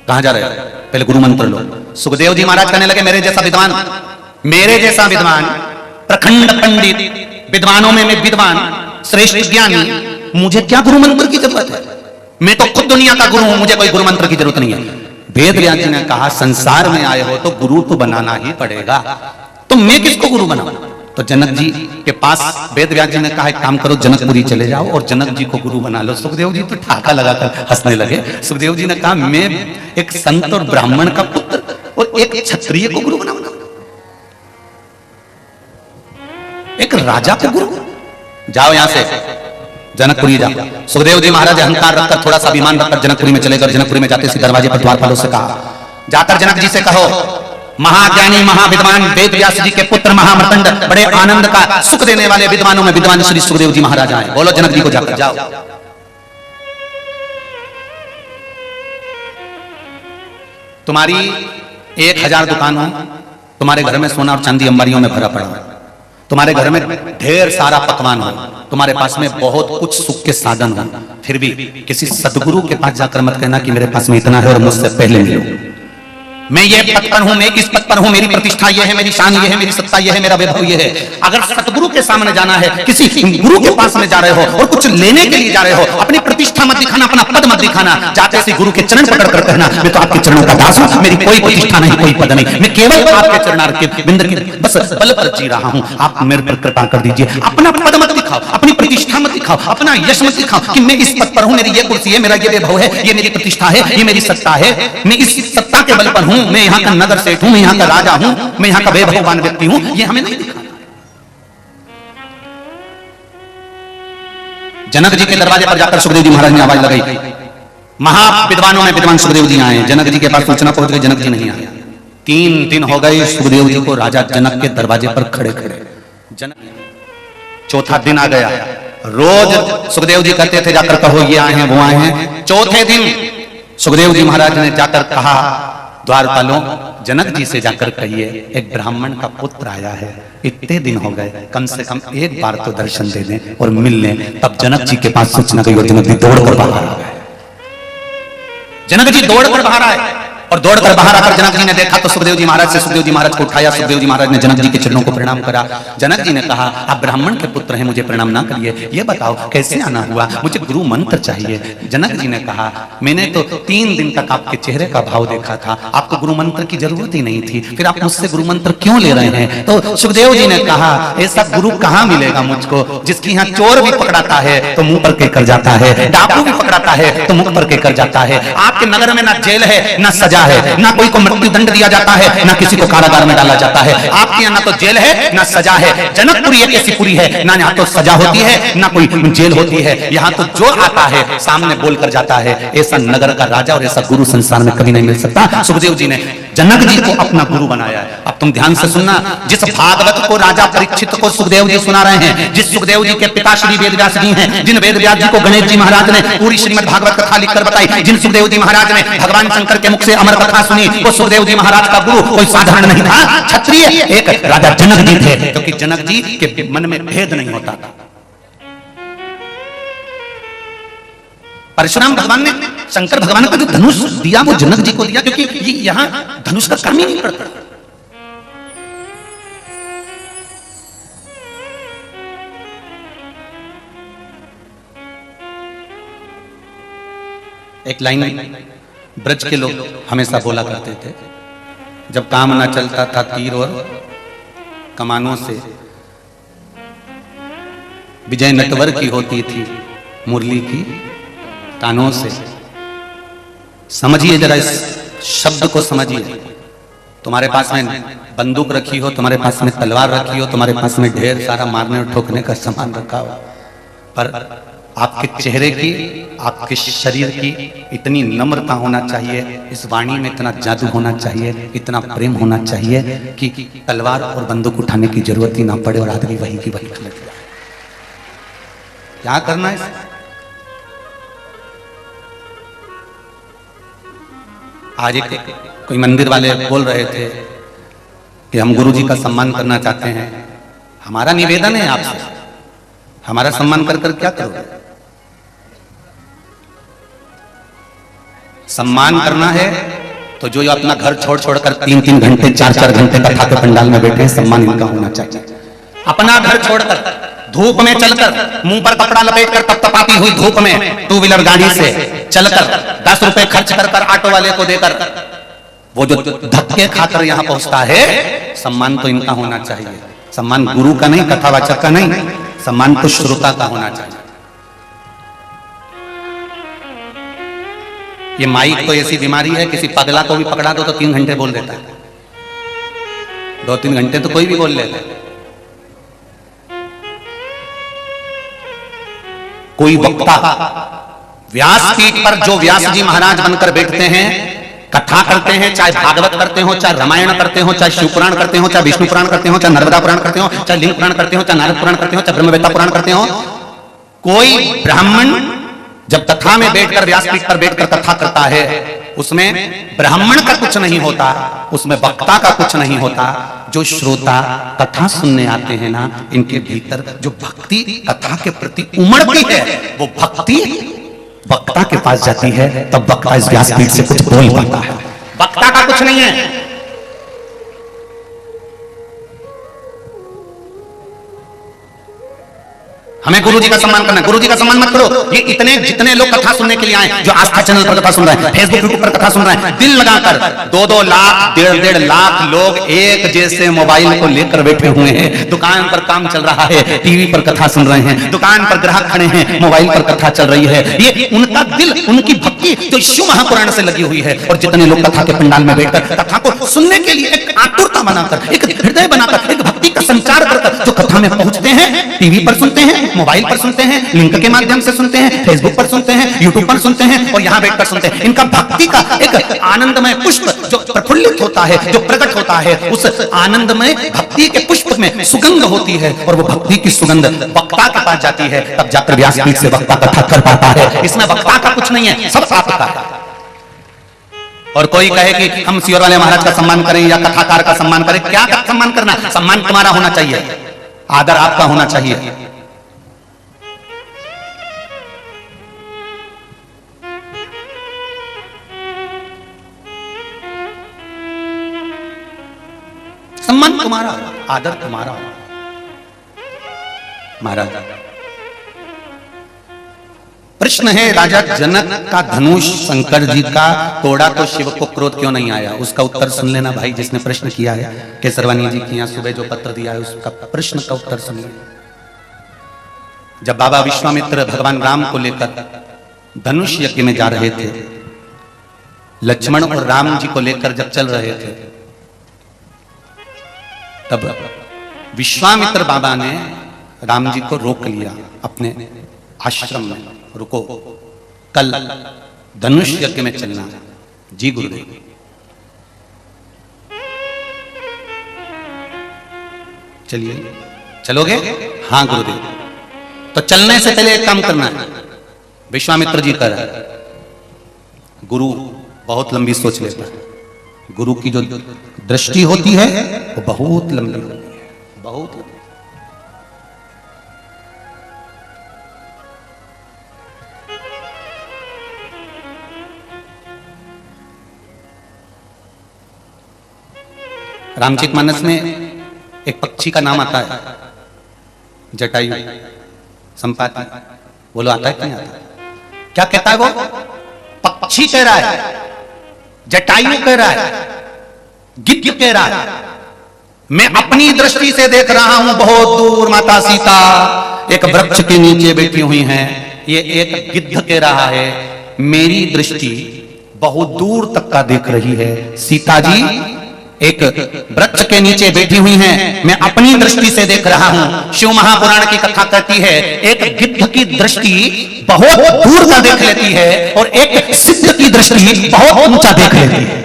कहां जा रहे हैं, पहले गुरु मंत्र लो। सुखदेव जी महाराज कहने लगे मेरे जैसा विद्वान, प्रखंड पंडित, विद्वानों में मैं विद्वान, श्रेष्ठ ज्ञानी, मुझे क्या गुरु मंत्र की जरूरत है, मैं तो खुद दुनिया का गुरु हूं, मुझे कोई गुरु मंत्र की जरूरत नहीं है। वेदव्यास जी ने कहा संसार में आए हो तो गुरु तो बनाना ही पड़ेगा, तो मैं किसको गुरु बनाऊं। तो जनक जी के पास वेदव्यास जी ने कहा एक काम करो, जनकपुरी चले जाओ और जनक जी को गुरु बना लो। सुखदेव जी तो ठाका लगाकर हंसने लगे। सुखदेव जी ने कहा मैं एक संत और ब्राह्मण का पुत्र और एक क्षत्रिय को गुरु बनाऊंगा, एक राजा को गुरु, जाओ यहां से जनकपुरी जाओ। सुखदेव जी महाराज अहंकार रखकर, थोड़ा सा अभिमान रखकर जनकपुरी में चले गए। जनकपुरी में जाते से दरवाजे पर द्वारपालों से कहा, जाकर जनक जी से कहो महाज्ञानी, महाविद्वान, वेद व्यास जी के पुत्र, महामर्तंड, बड़े आनंद का सुख देने वाले विद्वानों में विद्वान श्री सुखदेव जी महाराज आए। बोलो जनक जी को जाकर जाओ। तुम्हारी 1000 दुकान हो, तुम्हारे घर में सोना और चांदी अंबारियों में भरा पड़ा, तुम्हारे घर में ढेर सारा पकवान हो, तुम्हारे पास में बहुत कुछ सुख के साधन हो, फिर भी किसी सदगुरु के पास जाकर मत कहना कि मेरे पास में इतना है और मुझसे पहले मिलो, मैं ये पद पर हूं, मैं इस पद पर हूं, मेरी प्रतिष्ठा ये है, मेरी शान ये है, मेरी सत्ता ये है, मेरा वैभव ये है। अगर सतगुरु के सामने जाना है, किसी गुरु के पास में जा रहे हो और कुछ लेने के लिए जा रहे हो, अपनी प्रतिष्ठा मत दिखाना, अपना पद मत दिखाना, जाते से गुरु के चरण पकड़ कर कहना मैं तो आपके चरणों का दास हूं, मेरी कोई प्रतिष्ठा नहीं, कोई पद नहीं, मैं केवल आपके चरणारविंद के बिंद के बस बल पर जी रहा हूं, आप मेरे पर कृपा कर दीजिए। अपना पद मत दिखाओ, अपनी प्रतिष्ठा मत दिखाओ, अपना यश मत दिखाओ कि मैं इस पद पर हूं, मेरी ये कुर्सी है, मेरा ये वैभव है, ये मेरी प्रतिष्ठा है, ये मेरी सत्ता है। मैं इस सत्ता सत्ता के बल पर हूं, मैं यहाँ का नगर सेठ हूं, मैं यहाँ का राजा हूं, मैं यहाँ का बेभगवान व्यक्ति हूं, ये हमें नहीं दिखाना। जनक जी के दरवाजे पर जाकर सुखदेव जी महाराज ने आवाज लगाई। महाविद्वानों में विद्वान सुखदेव जी आए। जनक जी के पास सूचना पहुंच गई, जनक जी नहीं आए। 3 दिन हो गए सुखदेव जी को राजा जनक के दरवाजे पर खड़े खड़े। जनक 4था दिन आ गया। रोज सुखदेव जी कहते थे जाकर कहो ये आए हैं वो आए हैं। 4थे दिन सुखदेव जी महाराज ने जाकर कहा द्वारपालों, जनक जी से जाकर कहिए एक ब्राह्मण का पुत्र आया है, इतने दिन हो गए, कम से कम एक बार तो दर्शन दे दें और मिल लें। तब जनक जी के पास सूचना गई और जनक जी दौड़कर बाहर आ गए। जनक जी दौड़कर बाहर आए और दौड़कर बाहर आकर जनक जी ने देखा तो सुखदेव जी महाराज से सुखदेव जी महाराज को उठाया। सुखदेव जी महाराज ने जनक जी के चरणों को प्रणाम करा। जनक जी ने कहा आप ब्राह्मण के पुत्र हैं, मुझे प्रणाम ना करिए, ये बताओ कैसे आना हुआ, मुझे गुरु मंत्र चाहिए। जनक जी ने कहा मैंने तो 3 दिन तक आपके चेहरे का भाव देखा था, आपको गुरु मंत्र की जरूरत ही नहीं थी, फिर आप मुझसे गुरु मंत्र क्यों ले रहे हैं? तो सुखदेव जी ने कहा ऐसा गुरु कहां मिलेगा मुझको, जिसकी यहाँ चोर भी पकड़ाता है तो मुंह पर कहकर जाता है, डाकू भी पकड़ाता है तो मुंह पर कहकर जाता है। आपके नगर में ना जेल है ना सजा है, ना कोई को मृत्यु दंड दिया जाता है, ना किसी को कारागार में डाला जाता है। आपके यहाँ ना तो जेल है ना सजा है। जनकपुरी एक ऐसी पुरी है ना यहाँ तो सजा होती है ना कोई जेल होती है। यहाँ तो जो आता है सामने बोलकर जाता है। ऐसा नगर का राजा और ऐसा गुरु संसार में कभी नहीं मिल सकता। सुखदेव जी ने जनक जी को अपना गुरु बनाया है। अब तुम ध्यान से सुनना, जिस भागवत को राजा परीक्षित को सुखदेव जी सुना रहे हैं, जिस सुखदेव जी के पिता श्री वेदव्यास जी हैं, जिन वेदव्यास जी को गणेश जी महाराज ने पूरी श्रीमद् भागवत कथा लिखकर बताई, जिन सुखदेव जी महाराज ने भगवान शंकर के मुख से अमर कथा सुनी, वो सुखदेव जी महाराज का गुरु कोई साधारण नहीं था, क्षत्रिय एक राजा जनक जी थे, क्योंकि जनक जी के मन में भेद नहीं होता था। परशुराम भगवान ने शंकर भगवान का जो धनुष दिया वो जनक जी को दिया, क्योंकि यहां धनुष का काम ही नहीं पड़ता। एक लाइन ब्रज के लोग हमेशा बोला करते थे, जब काम ना चलता था तीर और कमानों से, विजय नटवर की होती थी मुरली की तानों से। समझिए जरा, इस शब्द को समझिए। तुम्हारे पास में बंदूक रखी हो, तुम्हारे पास में तलवार रखी हो, तुम्हारे पास में ढेर सारा मारने और ठोकने का सामान रखा हो, पर आपके चेहरे की, आपके शरीर की इतनी नम्रता होना चाहिए, इस वाणी में इतना जादू होना चाहिए, इतना प्रेम होना चाहिए कि तलवार और बंदूक उठाने की जरूरत ही ना पड़े और आदमी वही की वही खड़े। क्या करना है? आज एक कोई मंदिर वाले बोल रहे थे कि हम गुरु जी का सम्मान करना चाहते हैं। हमारा निवेदन है आपसे, हमारा सम्मान कर कर क्या करोगे? सम्मान करना है तो जो अपना घर छोड़ छोड़कर 3-3 घंटे 4-4 घंटे कथा के पंडाल में बैठे हैं, सम्मान इनका होना चाहिए। अपना घर छोड़कर धूप में चलकर, मुंह पर कपड़ा लपेटकर तपतपाती हुई धूप में 2 व्हीलर गाड़ी से चलकर 10 रुपए खर्च कर ऑटो वाले को देकर वो जो धक्के खाकर यहां पहुंचता है, सम्मान तो इनका होना चाहिए। सम्मान गुरु का नहीं, कथावाचक का नहीं, सम्मान तो श्रोता का होना चाहिए। ये माइक तो ऐसी बीमारी है, किसी पगला को भी पकड़ा दो तो 3 घंटे बोल देता है, 2-3 घंटे तो कोई भी बोल लेता है। कोई वक्ता व्यासपीठ पर जो व्यास जी महाराज बनकर बैठते हैं, कथा करते हैं, चाहे भागवत करते हो, चाहे रामायण करते हो, चाहे शिवपुराण करते हो, चाहे विष्णु पुराण करते हो, चाहे नर्मदा पुराण करते हो, चाहे लिंग पुराण करते हो, चाहे नारद पुराण करते हो, चाहे ब्रह्मवेत्ता पुराण करते हो, कोई ब्राह्मण जब कथा में बैठकर व्यासपीठ पर बैठकर कथा करता है, उसमें ब्राह्मण का कुछ नहीं होता, उसमें वक्ता का कुछ नहीं होता। जो श्रोता कथा सुनने आते हैं ना, इनके भीतर जो भक्ति कथा के प्रति उमड़ती है, वो भक्ति वक्ता के पास जाती है, तब वक्ता इस व्यासपीठ से कुछ बोल पाता है। वक्ता का कुछ नहीं है। हमें गुरु जी का सम्मान करना है। गुरु जी का सम्मान मत करो। ये इतने जितने लोग कथा सुनने के लिए आए, जो आस्था चैनल पर कथा सुन रहे हैं, फेसबुक यूट्यूब पर कथा सुन रहे हैं, दिल लगाकर 2-2 लाख 1.5 लाख लोग एक जैसे मोबाइल को लेकर बैठे हुए हैं। दुकान पर काम चल रहा है, टीवी पर कथा सुन रहे हैं, दुकान पर ग्राहक खड़े हैं, मोबाइल पर कथा चल रही है। ये उनका दिल, उनकी भक्ति जो शिव महापुराण से लगी हुई है। और जितने लोग कथा के पंडाल में बैठकर कथा को सुनने के लिए एक आतुरता बनाकर, एक हृदय बनाकर, एक भक्ति का संचार कर जो कथा में पहुंचते हैं, टीवी पर सुनते हैं, मोबाइल पर सुनते हैं, लिंक के माध्यम से सुनते हैं, फेसबुक पर सुनते हैं, यूट्यूब पर सुनते हैं और यहां बैठकर सुनते हैं, इनका भक्ति का एक आनंदमय पुष्प जो प्रफुल्लित होता है, जो प्रकट होता है, उस आनंदमय भक्ति के पुष्प में सुगंध होती है। और वो भक्ति की सुगंध वक्ता के पास जाती है, तब जाकर व्यासपीठ से वक्ता कथा कर पाता है। इसमें वक्ता का कुछ नहीं है, सब आपका है। और कोई कहे कि हम सियोर वाले महाराज का सम्मान करें या कथाकार का सम्मान करें, क्या सम्मान करना? सम्मान तुम्हारा होना चाहिए, आदर आपका होना चाहिए। सम्मान तुम्हारा, आदर तुम्हारा। महाराज प्रश्न है, राजा जनक का धनुष शंकर जी का तोड़ा तो शिव को क्रोध क्यों नहीं आया? उसका उत्तर सुन लेना भाई, जिसने प्रश्न किया है। केसरवानी जी की यहाँ सुबह जो पत्र दिया है, उसका प्रश्न का उत्तर सुनिए। जब बाबा विश्वामित्र भगवान राम को लेकर धनुष यज्ञ में जा रहे थे, लक्ष्मण और राम जी को लेकर जब चल रहे थे, तब विश्वामित्र बाबा ने राम जी को रोक लिया अपने आश्रम में। रुको, कल धनुष यज्ञ में चलना। जी गुरुदेव। चलिए, चलोगे? हाँ गुरुदेव। तो चलने से पहले एक काम करना है। विश्वामित्र जी कर रहे, गुरु बहुत लंबी सोच लेता है। गुरु की जो दृष्टि होती है वो बहुत लंबी होती है, बहुत लंबी। रामचरितमानस में एक पक्षी का नाम आता है, जटायु, संपाति। बोलो आता है कि नहीं आता? क्या कहता है वो? पक्षी कह रहा है, जटायु कह रहा है, गिद्ध कह रहा है, मैं अपनी दृष्टि से देख रहा हूं बहुत दूर माता सीता एक वृक्ष के नीचे बैठी हुई हैं। ये एक गिद्ध कह रहा है, मेरी दृष्टि बहुत दूर तक का देख रही है। सीता जी एक वृक्ष के नीचे बैठी हुई हैं, मैं अपनी दृष्टि से देख रहा हूं। शिव महापुराण की कथा कहती है, एक गिद्ध की दृष्टि बहुत दूर का देख लेती है और एक सिद्ध की दृष्टि बहुत ऊंचा देख लेती है।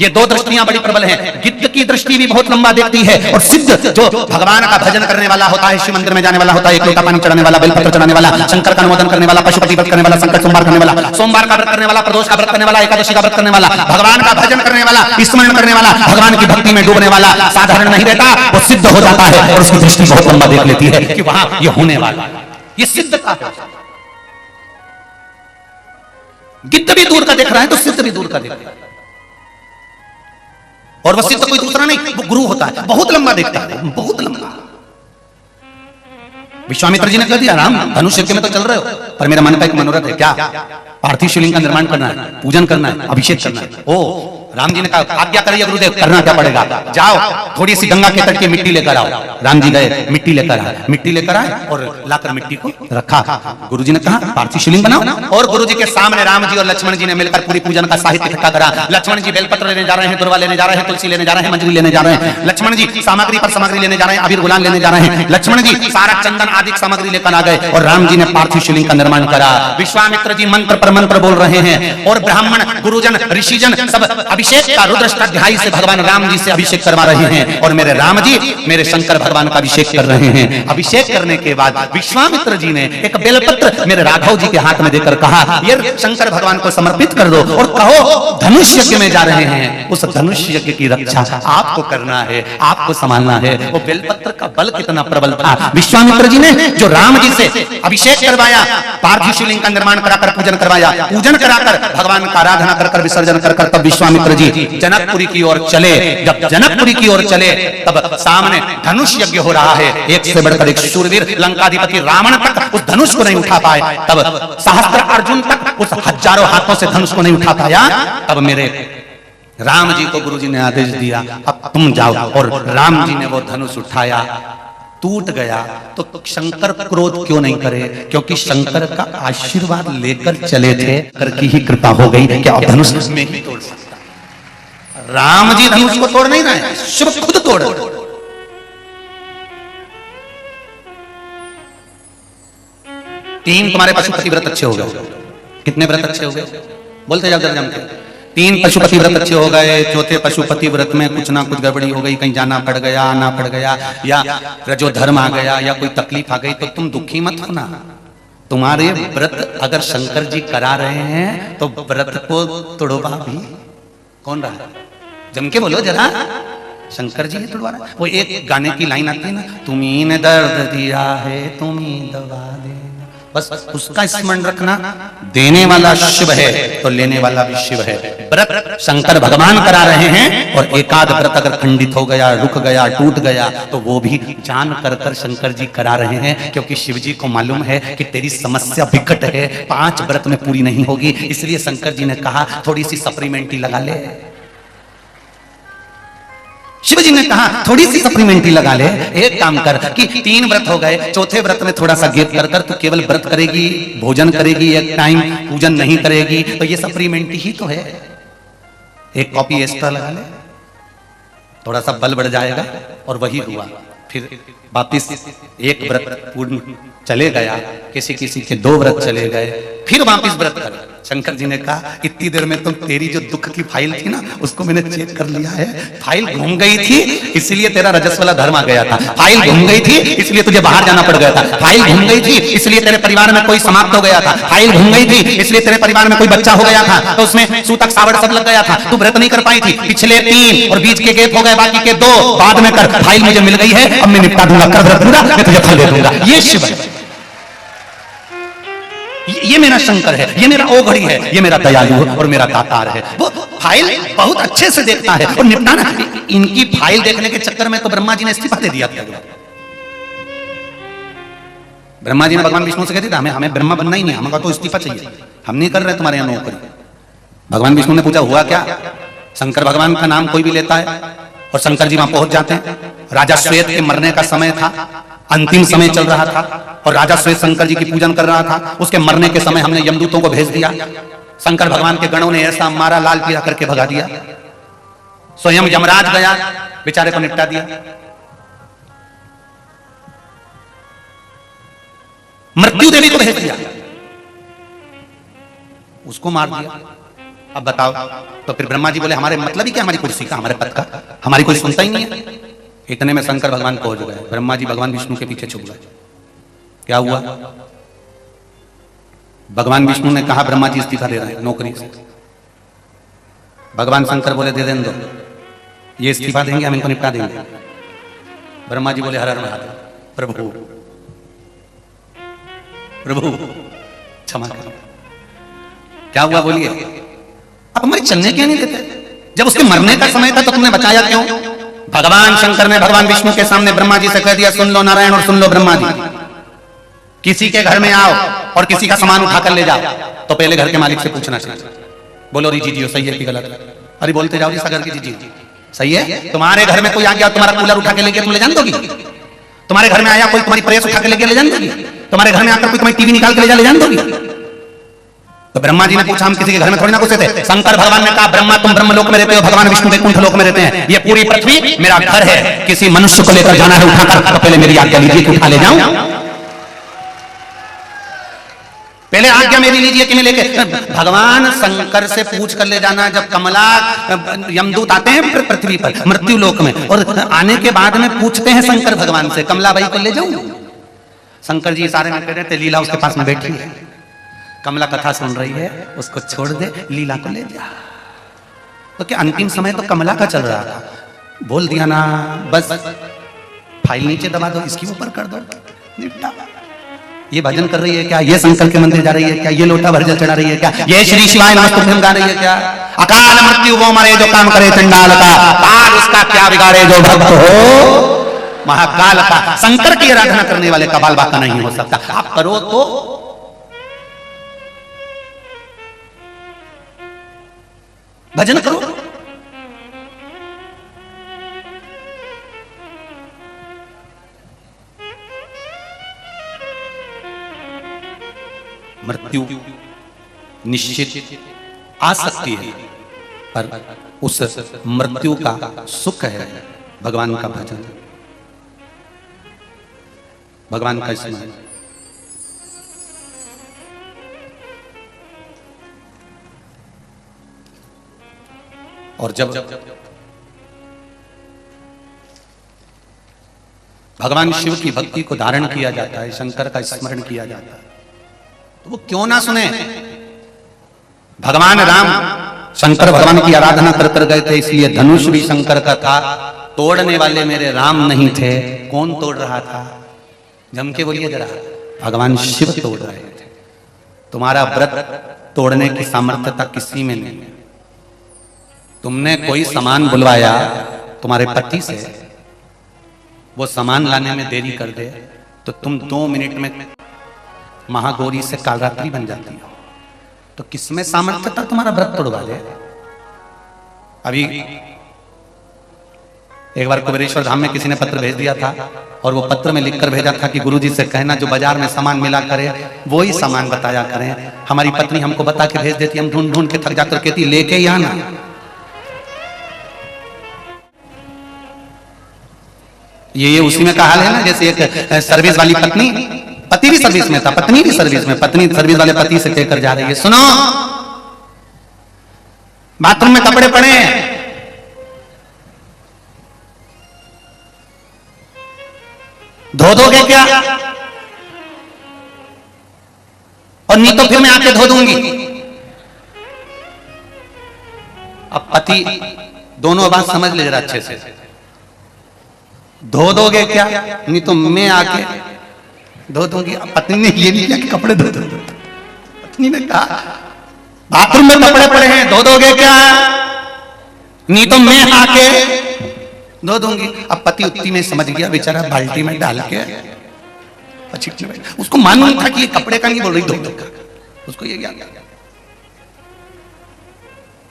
ये दो दृष्टियां बड़ी प्रबल हैं। गिद्ध की दृष्टि भी बहुत लंबा देखती है और सिद्ध जो भगवान का भजन करने वाला होता है, शिव मंदिर में जाने वाला होता है, एक लोटा पानी चढ़ाने वाला, बेलपत्र चढ़ाने वाला, शंकर का अनुमोदन करने वाला, पशुपति व्रत करने वाला, संकट सोमवार करने वाला, सोमवार का व्रत करने वाला, प्रदोष का व्रत करने वाला, एकादशी का व्रत करने वाला, भगवान का भजन करने वाला, स्मरण करने वाला, भगवान की भक्ति में डूबने वाला साधारण नहीं रहता, वो सिद्ध हो जाता है और उसकी दृष्टि बहुत लंबा देख लेती है कि वहां ये होने वाला, ये सिद्ध का है। गिद्ध भी दूर का देख रहा है तो सिद्ध भी दूर का देख रहा है। और वह सिद्ध कोई दूसरा नहीं, वो गुरु होता है, बहुत लंबा देखता है, बहुत लंबा। विश्वामित्र जी ने कह दिया, राम धनुष यज्ञ में तो चल रहे हो, पर मेरा मन का एक मनोरथ है। क्या? पार्थिव शिवलिंग का निर्माण करना है, पूजन करना है, अभिषेक करना है। ओ राम जी ने कहा, आज्ञा करिए गुरुदेव, करना क्या पड़ेगा? जाओ थोड़ी सी गंगा के तट की मिट्टी लेकर आओ। राम जी गए, मिट्टी लेकर आए, मिट्टी लेकर आए और लाकर मिट्टी को रखा। गुरु जी ने कहा, पार्थिव शिवलिंग बनाओ। और गुरु जी के सामने राम जी और लक्ष्मण जी ने मिलकर पूरी पूजन का साहित्य इकट्ठा करा। लक्ष्मण जी बेलपत्र लेने जा रहे हैं, दुर्वा लेने जा रहे हैं, तुलसी लेने जा रहे हैं, मंजरी लेने जा रहे हैं। लक्ष्मण जी सामग्री पर सामग्री लेने जा रहे हैं, अबीर गुलाल लेने जा रहे हैं। लक्ष्मण जी सारा चंदन आदि सामग्री लेकर आ गए और राम जी ने पार्थिव शिवलिंग का निर्माण करा। विश्वामित्र जी मंत्र पर मंत्र बोल रहे हैं और ब्राह्मण, गुरुजन, ऋषिजन सब अभिषेक का रुद्र अध्याय से भगवान राम जी से अभिषेक करवा रहे हैं और मेरे राम जी मेरे शंकर भगवान का अभिषेक कर रहे हैं। अभिषेक करने के बाद विश्वामित्र जी ने एक बेलपत्र मेरे राघव जी के हाथ में देकर कहा, ये शंकर भगवान को समर्पित कर दो और कहो धनुष यज्ञ में जा रहे हैं, उस धनुष यज्ञ की रक्षा आपको करना है, आपको संभालना है। वो बेलपत्र का बल कितना प्रबल था। विश्वामित्र जी ने जो राम जी से अभिषेक करवाया, पार्थिव शिवलिंग का निर्माण कराकर पूजन करवाया, पूजन कराकर भगवान का आराधना कर विसर्जन कर तब विश्वामित्र विश्वामित्र जी जनकपुरी की ओर चले। जब जनकपुरी की ओर चले तब सामने धनुष यज्ञ हो रहा है। एक से बढ़कर एक शूरवीर लंकाधिपति रावण तक उस धनुष को नहीं उठा पाए, तब सहस्त्र अर्जुन तक उस हजारों हाथों से धनुष को नहीं उठा पाया। तब मेरे राम जी को गुरुजी ने आदेश दिया, अब तुम जाओ। और राम जी ने वो धनुष उठाया, टूट गया। तो शंकर क्रोध क्यों नहीं करे? क्योंकि शंकर का आशीर्वाद लेकर चले थे, शंकर की ही कृपा हो गई कि अब धनुष में ही तोड़ सकता। राम जी धनुष को तोड़ नहीं रहे, शिव खुद तोड़। तीन तुम्हारे पशुपति व्रत अच्छे हो गए। कितने व्रत अच्छे हो गए? बोलते जाओ जरा जम के। 3 पशुपति व्रत अच्छे हो गए। चौथे पशुपति व्रत में कुछ ना कुछ गड़बड़ी हो गई, कहीं जाना पड़ गया, आना पड़ गया, या रजोधर्म आ गया, या कोई तकलीफ आ गई, तो तुम दुखी मत होना। तुम्हारे व्रत अगर शंकर जी करा रहे हैं तो व्रत को तोड़वा भी कौन रहा? जम के बोलो जरा, शंकर जी तोड़वा रहा। वो एक गाने की लाइन आती है ना, तुम्ही ने दर्द दिया है तुम्ही दवा दे, बस उसका स्मरण रखना। देने वाला शिव है तो लेने वाला भी शिव है। व्रत शंकर भगवान करा रहे हैं, और एकाध व्रत अगर खंडित हो गया, रुक गया, टूट गया, तो वो भी जान कर शंकर जी करा रहे हैं। क्योंकि शिव जी को मालूम है कि तेरी समस्या विकट है, 5 व्रत में पूरी नहीं होगी। इसलिए शंकर जी ने कहा थोड़ी सी सप्लीमेंट्री लगा ले। शिव जी ने कहा थोड़ी सी सप्लीमेंट्री लगा ले। एक काम कर कि 3 व्रत हो गए, चौथे व्रत में थोड़ा सा गैप कर तू केवल व्रत करेगी, भोजन करेगी, एक टाइम पूजन नहीं करेगी, तो ये सप्लीमेंट्री ही तो है। एक कॉपी एक्स्ट्रा लगा ले, थोड़ा सा बल बढ़ जाएगा। और वही हुआ। फिर वापिस एक व्रत पूर्ण चले गया, किसी किसी के 2 व्रत चले गए, फिर वापिस व्रत कर। शंकर जी ने कहा इतनी देर में तुम तेरी जो दुख की फाइल थी ना, उसको मैंने चेक कर लिया है। फाइल घूम गई थी, इसलिए तेरा रजस वाला धर्म आ गया था। फाइल घूम गई थी, इसलिए तुझे बाहर जाना पड़ गया था। फाइल घूम गई थी, इसलिए तेरे परिवार में कोई समाप्त हो गया था। फाइल घूम गई थी, इसलिए तेरे परिवार में कोई बच्चा हो गया था, तो उसमें सूतक सावड़ सब लग गया था, तू व्रत नहीं कर पाई थी। पिछले 3 और बीच के गैप हो गए, बाकी के 2 बाद में कर। फाइल मुझे मिल गई है, अब मैं निपटा दूंगा, कर व्रत पूरा, मैं तुझे फल दे दूंगा। ये शिव है, ये मेरा शंकर है, ये मेरा ओघड़ी है, ये मेरा दयालु और मेरा दातार है। वो फाइल बहुत अच्छे से देखता है और निपटाना। इनकी फाइल देखने के चक्कर में तो ब्रह्मा जी ने इस्तीफा दे दिया था। ब्रह्मा जी ने भगवान विष्णु से कहते थे हमें ब्रह्मा बनना ही नहीं, हमको तो इस्तीफा चाहिए, हम नहीं कर रहे तुम्हारे यहाँ नौकरी। भगवान विष्णु ने पूछा हुआ क्या? शंकर भगवान का नाम कोई भी लेता है, और शंकर जी वहां पहुंच जाते हैं। राजा श्वेत के मरने का समय था, अंतिम समय चल रहा था, और राजा श्वेत शंकर जी की पूजन कर रहा था। उसके मरने के समय हमने यमदूतों को भेज दिया। शंकर भगवान के गणों ने ऐसा मारा, लाल पीला करके भगा दिया। स्वयं यमराज गया, बेचारे को निपटा दिया। मृत्यु देवी को भेज दिया, उसको मार दिया। अब बताओ, तो फिर ब्रह्मा जी बोले हमारे मतलब ही क्या, हमारी कुर्सी का, हमारे पद का, हमारी कोई सुनता ही नहीं है। इतने में शंकर भगवान पहुंच गए। ब्रह्मा जी भगवान विष्णु के पीछे छुप गए। क्या हुआ? भगवान विष्णु ने कहा ब्रह्मा जी इस्तीफा दे रहे हैं नौकरी से। भगवान शंकर बोले दे दें दो, ये इस्तीफा देंगे, हम इनको निपटा देंगे। ब्रह्मा जी बोले हर हर महादेव, प्रभु प्रभु क्षमा करो। क्या हुआ बोलिए? अब हमारी चलने क्यों नहीं देते? जब उसके मरने का समय था तो तुमने बचाया क्यों? भगवान शंकर ने भगवान विष्णु के सामने ब्रह्मा जी से कह दिया सुन लो नारायण और सुन लो ब्रह्मा जी, किसी के घर में आओ और किसी का सामान उठाकर ले जाओ तो पहले घर के मालिक से पूछना चाहिए। बोलो री जी सही है कि गलत? अरे बोलते जाओ जी सागर की जी सही है। तुम्हारे घर में कोई आ गया तुम्हारा कूलर उठा के लेके तुम ले जान दोगी? तुम्हारे घर में आया कोई तुम्हारी प्रेस उठा के लेके ले जान दोगी? तुम्हारे घर में आकर कोई तुम्हारी टीवी निकाल के ले जान दोगी? तो ब्रह्मा जी ने पूछा हम किसी के घर में थोड़ी ना घुसे थे। शंकर भगवान ने कहा ब्रह्मा तुम ब्रह्मलोक में रहते हो, भगवान विष्णु वैकुंठ लोक में रहते हैं, ये पूरी पृथ्वी मेरा घर है। किसी मनुष्य को लेकर जाना है उठाकर तो पहले मेरी आज्ञा लीजिए कि उठा ले जाऊं, पहले आज्ञा मेरी लीजिए कि मैं लेके। भगवान शंकर से पूछ कर ले जाना। जब कमला यमदूत आते हैं पृथ्वी पर मृत्यु लोक में, और आने के बाद में पूछते हैं शंकर भगवान से कमला भाई को ले जाऊं? शंकर जी इशारे में कह रहे थे लीला उसके पास में बैठी है, कमला कथा सुन रही है, उसको छोड़ दे, लीला को ले जा। तो क्या अंतिम समय तो कमला का चल रहा था, बोल दिया ना बस फाइल नीचे दबा दो, इसके ऊपर कर दो, निपटा। ये भजन कर रही है क्या, ये शंकर के मंदिर जा रही है क्या, ये लोटा भर जल चढ़ा रही है क्या, ये श्री शिवाय नमस्तुभ्यम गा रही है क्या। अकाल मृत्यु वो मरे जो काम करे चंडाल का, काल उसका क्या बिगाड़े जो भक्त हो महाकाल का। शंकर की आराधना करने वाले का बाल बाका नहीं हो सकता। आप करो तो भजन करो। मृत्यु निश्चित आ सकती है, पर उस मृत्यु का सुख है भगवान का भजन, भगवान का स्मरण। और जब भगवान शिव की भक्ति को धारण किया जाता है, शंकर का स्मरण किया जाता है, तो वो क्यों ना सुने। भगवान राम शंकर भगवान की आराधना कर कर गए थे, इसलिए धनुष भी शंकर का था। तोड़ने वाले मेरे राम नहीं थे। कौन तोड़ रहा था? जम के बोलिए जरा। भगवान शिव तोड़ रहे थे। तुम्हारा व्रत तोड़ने की सामर्थ्यता किसी में नहीं है। तुमने कोई सामान बुलवाया तुम्हारे पति से, वो सामान लाने में देरी कर दे तो तुम 2 मिनट में महागौरी से कालरात्रि बन जाती हो। तो किसमें सामर्थ्यता तुम्हारा व्रत तोड़वा दे। अभी एक बार कुबेरेश्वर धाम में किसी ने पत्र भेज दिया था, और वो पत्र में लिखकर भेजा था कि गुरुजी से कहना जो बाजार में सामान मिला करे वो ही सामान बताया करें। हमारी पत्नी हमको बता के भेज देती, हम ढूंढ ढूंढ के थक जाकर कहती लेके ही आना। ये उसी में का हाल है ना, जैसे एक सर्विस वाली पत्नी, पति भी सर्विस में था, पत्नी भी सर्विस में, पत्नी सर्विस वाले पति से कहकर जा रही है, सुनो बाथरूम में कपड़े पड़े हैं, धो दोगे क्या? और नहीं तो फिर मैं आके धो दूंगी। अब पति दोनों बात समझ ले जरा अच्छे से, धो दोगे क्या? नहीं तो मैं आके धो दूंगी। पत्नी ने ये नहीं किया कि कपड़े धो दो, पत्नी ने कहा बाथरूम में कपड़े पड़े हैं, धो दोगे क्या? नहीं तो मैं आके धो दूंगी। अब पति उत्ती में समझ गया बेचारा, बाल्टी में डाल के उसको मालूम था कि ये कपड़े का नहीं बोल रही, धो दो का, उसको ये क्या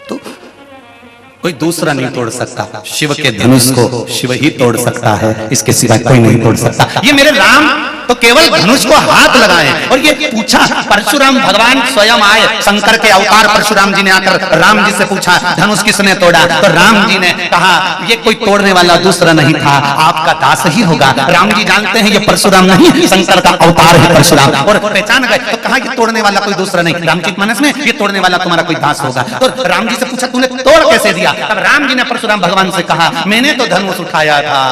तो कोई दूसरा नहीं तोड़ सकता। शिव के धनुष को शिव ही तोड़ सकता है, इसके सिवाय कोई नहीं तोड़ सकता। ये मेरे राम तो केवल धनुष को हाथ लगाए। और ये पूछा, परशुराम भगवान स्वयं आए, शंकर के अवतार परशुराम जी ने आकर राम जी से पूछा धनुष किसने तोड़ा? तो राम जी ने कहा ये कोई तोड़ने वाला दूसरा नहीं था, आपका दास ही होगा। राम जी जानते हैं ये परशुराम नहीं, शंकर का अवतार है परशुराम, और पहचान गए। तो कहा ये तोड़ने वाला कोई दूसरा नहीं, रामचरितमानस में ये तोड़ने वाला तुम्हारा कोई दास होगा। तो राम जी से पूछा तूने तोड़ कैसे दिया? तब राम जी ने परशुराम भगवान से कहा मैंने तो धनुष उठाया था,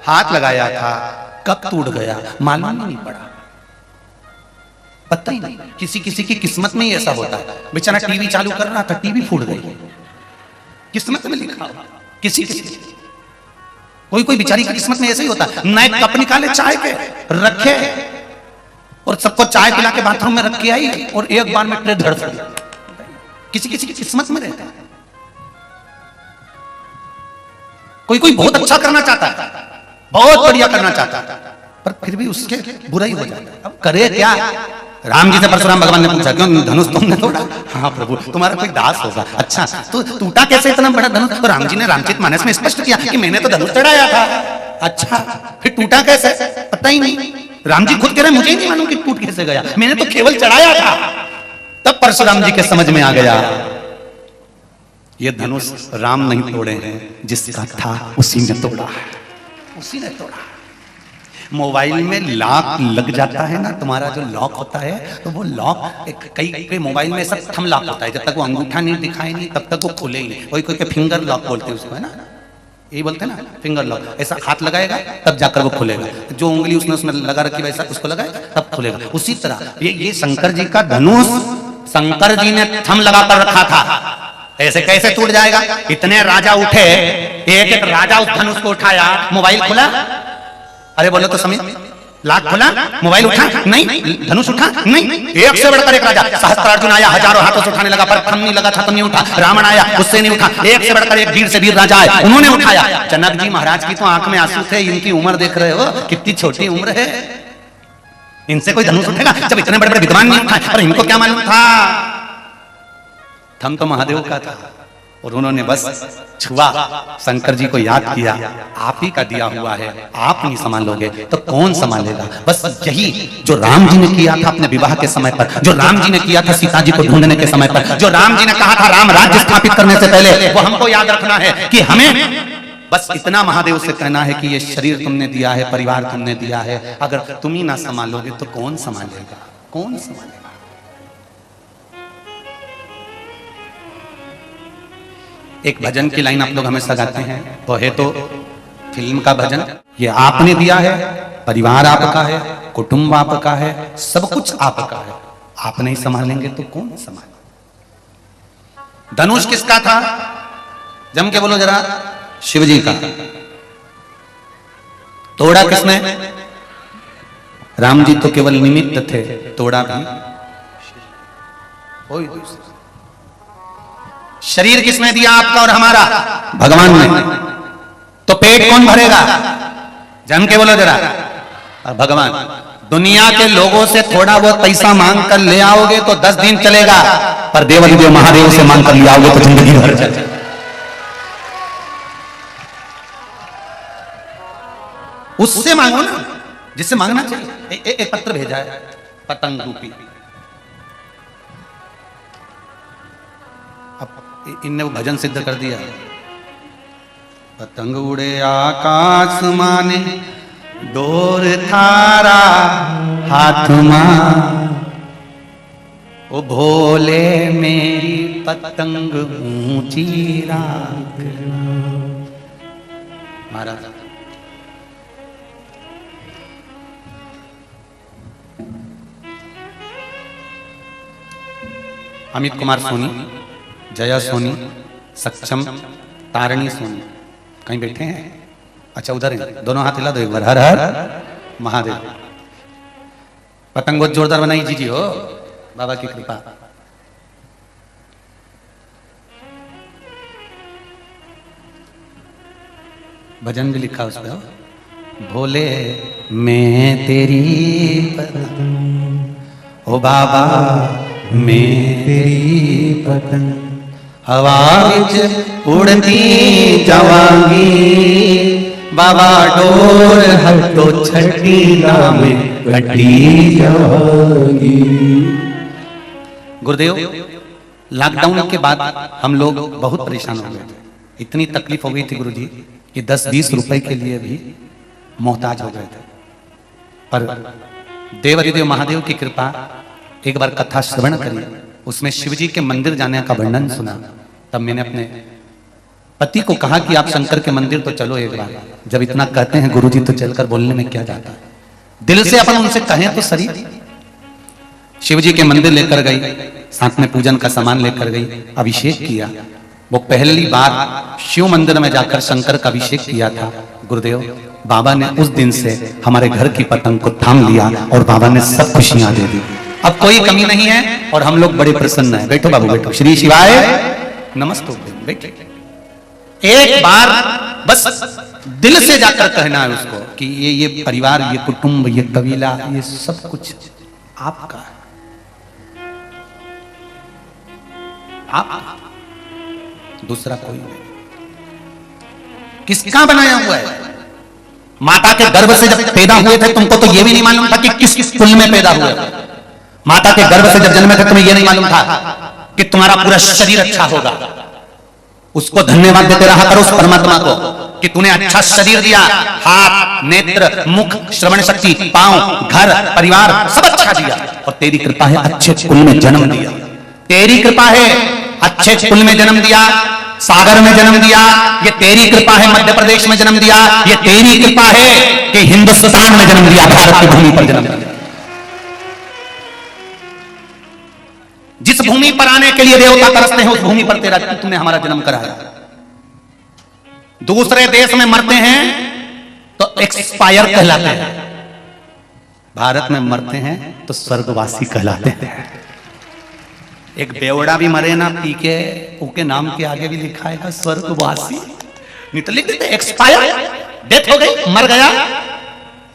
हाथ लगाया था, कब टूट गया मालूम नहीं पड़ा, पता ही नहीं। किसी किसी की किस्मत में ही ऐसा होता है। बेचारा टीवी चालू कर रहा था, टीवी फूट गई, किस्मत में लिखा। किसी किसी कोई कोई बेचारी की किस्मत में ऐसा ही होता है। नए कप निकाले चाय के रखे और सबको चाय पिला के बाथरूम में रख के आई और एक बार में ट्रे धड़ गई। किसी किसी की किस्मत में रहता है। कोई कोई बहुत अच्छा करना चाहता है, बहुत बढ़िया करना चाहता है, पर फिर भी उसके बुरा ही हो जाता है। अब करे क्या? राम जी से परशुराम भगवान ने पूछा क्यों धनुष तुमने तोड़ा? हाँ प्रभु तुम्हारा कोई दास होगा। अच्छा तो टूटा कैसे इतना बड़ा धनुष? तो राम जी ने रामचरितमानस में स्पष्ट किया कि मैंने तो धनुष चढ़ाया था। अच्छा फिर टूटा कैसे? पता ही नहीं। राम जी खुद कह रहे मुझे नहीं मालूम कि टूट कैसे गया, मैंने तो केवल चढ़ाया था। तब परशुराम जी के समझ में आ गया ये धनुष राम नहीं तोड़े हैं, जिसका था उसी ने तोड़ा है, उसी ने तोड़ा। मोबाइल में लॉक लग जाता है ना, तुम्हारा जो लॉक होता है तो वो लॉक कई मोबाइल में सब थंब लॉक होता है, जब तक वो अंगूठा नहीं दिखाए नहीं तब तक वो खुले ही नहीं। कोई कोई फिंगर लॉक बोलते हैं उसको, है ना, यही बोलते हैं ना फिंगर लॉक। ऐसा हाथ लगाएगा तब जाकर वो खुलेगा, जो उंगली उसने लगा रखी वैसा उसको लगाएगा तब खुलेगा। उसी तरह ये शंकर जी का धनुष शंकर जी ने थंब लगाकर रखा था, ऐसे कैसे टूट जाएगा? इतने राजा उठे, एक एक राजा उस धनुष को उठाया, मोबाइल खुला। अरे बोलो तो समय लाख खोला, मोबाइल उठा नहीं, धनुष उठा नहीं, एक से बढ़कर एक राजा। सहस्त्रार्जुन आया, हजारों हाथों से उठाने लगा, पर थम नहीं लगा था, तो नहीं उठा। रावण आया, उससे नहीं उठा। एक से बढ़कर एक वीर से वीर राजा आए, उन्होंने उठाया। जनक जी महाराज की तो आंख में आंसू थे। इनकी उम्र देख रहे हो, कितनी छोटी उम्र है। इनसे कोई धनुष उठेगा जब इतने बड़े बड़े विद्वान नहीं उठाए? और इनको क्या मालूम था, थम तो महादेव का था। और उन्होंने बस छुआ, शंकर जी को याद किया, आप ही का दिया हुआ है, आप नहीं संभालोगे तो कौन संभालेगा। बस यही जो राम जी ने किया था अपने विवाह के समय पर, जो राम जी ने किया था सीता जी को ढूंढने के समय पर, जो राम जी ने कहा था राम राज्य स्थापित करने से पहले, वो हमको याद रखना है कि हमें बस इतना महादेव से कहना है कि ये शरीर तुमने दिया है, परिवार तुमने दिया है, अगर तुम ही ना संभालोगे तो कौन संभालेगा, कौन संभालेगा। एक भजन की लाइन आप लोग हमेशा गाते हैं, वो है तो फिल्म का भजन। ये आपने दिया है, परिवार आपका है, कुटुंब आपका है, सब कुछ आपका है, आप नहीं संभालेंगे तो कौन संभाले। धनुष किसका था, जम के बोलो जरा, शिव जी का। तोड़ा किसने, राम जी तो केवल निमित्त थे, तोड़ा भी कोई दूसरा। शरीर किसने दिया आपका और हमारा, भगवान ने। तो पेट कौन भरेगा, जम के बोलो जरा, भगवान। दुनिया के लोगों से थोड़ा बहुत पैसा मांग कर ले आओगे तो 10 दिन चलेगा, पर देवाधिदेव महादेव से मांग कर ले आओगे तो जिंदगी भर चलेगा। उससे मांगो ना जिससे मांगना चाहिए। एक पत्र भेजा है पतंग रूपी, इनने वो भजन सिद्ध कर दिया। पतंग उड़े आकाश माने, डोर थारा हाथ मां, ओ भोले मेरी पतंग ऊंची राखना। महाराज अमित कुमार सोनी, जया सोनी, सक्षम, तारणी सोनी कहीं बैठे हैं? अच्छा उधर हैं, दोनों हाथ हिला दो एक बार, हर हर महादेव। पतंग बहुत जोरदार बनाई जी हो, बाबा की कृपा। भजन भी लिखा उस पर, भोले मैं तेरी पतंग, ओ बाबा मैं तेरी पतंग, हवा विच उड़ती जावांगी, बाबा डोर हटो छठी नाम कटी जावांगी। गुरुदेव, लॉकडाउन के बाद हम लोग बहुत परेशान हो गए थे, इतनी तकलीफ हो गई थी गुरुजी कि 10-20 रुपए के लिए भी मोहताज हो गए थे। पर देवाधिदेव महादेव की कृपा, एक बार कथा श्रवण करी, उसमें शिवजी के मंदिर जाने का वर्णन सुना। तब मैंने अपने पति को कहा कि आप शंकर के मंदिर तो चलो एक बार। जब इतना कहते हैं गुरुजी तो चलकर बोलने में क्या जाता है, दिल से अपन उनसे कहें तो सही। शिवजी के मंदिर लेकर गई, साथ में पूजन का सामान लेकर गई, अभिषेक किया। वो पहली बार शिव मंदिर में जाकर शंकर का अभिषेक किया था। गुरुदेव, बाबा ने उस दिन से हमारे घर की पतंग को थाम लिया और बाबा ने सब खुशियां दे दी। अब कोई कमी नहीं है और हम लोग बड़े प्रसन्न हैं। बैठो बाबू बैठो, श्री शिवाय नमस्ते। बैठे, एक बार बस दिल से जाकर कहना है उसको कि ये परिवार, ये कुटुंब, ये कबीला, ये सब कुछ आपका है, आप दूसरा कोई नहीं। किसका बनाया हुआ है? माता के गर्भ से जब पैदा हुए थे तुमको तो ये भी नहीं मालूम था कि किस कुल में पैदा हुए। माता के गर्भ से जब जन्मे थे तुम्हें ये नहीं मालूम था कि तुम्हारा पूरा शरीर अच्छा होगा। उसको धन्यवाद देते रहा करो उस परमात्मा को कि तूने अच्छा शरीर दिया, हाथ, नेत्र, मुख, श्रवण शक्ति, पांव, घर, परिवार सब अच्छा दिया। और तेरी कृपा है अच्छे कुल में जन्म दिया। तेरी कृपा है अच्छे कुल में जन्म दिया, सागर में जन्म दिया। ये तेरी कृपा है मध्य प्रदेश में जन्म दिया। ये तेरी कृपा है कि हिंदुस्तान में जन्म दिया, भारत की भूमि पर जन्म दिया। जिस भूमि पर आने के लिए देवता तरसते हैं उस भूमि पर तेरा तूने हमारा जन्म कराया। दूसरे देश में मरते हैं तो एक्सपायर कहलाते हैं, भारत में मरते हैं तो स्वर्गवासी कहलाते हैं। एक बेवड़ा भी मरे ना पी के, उसके नाम के आगे भी लिखा है स्वर्गवासी, नहीं तो लिख देते एक्सपायर, डेथ हो गई, मर गया।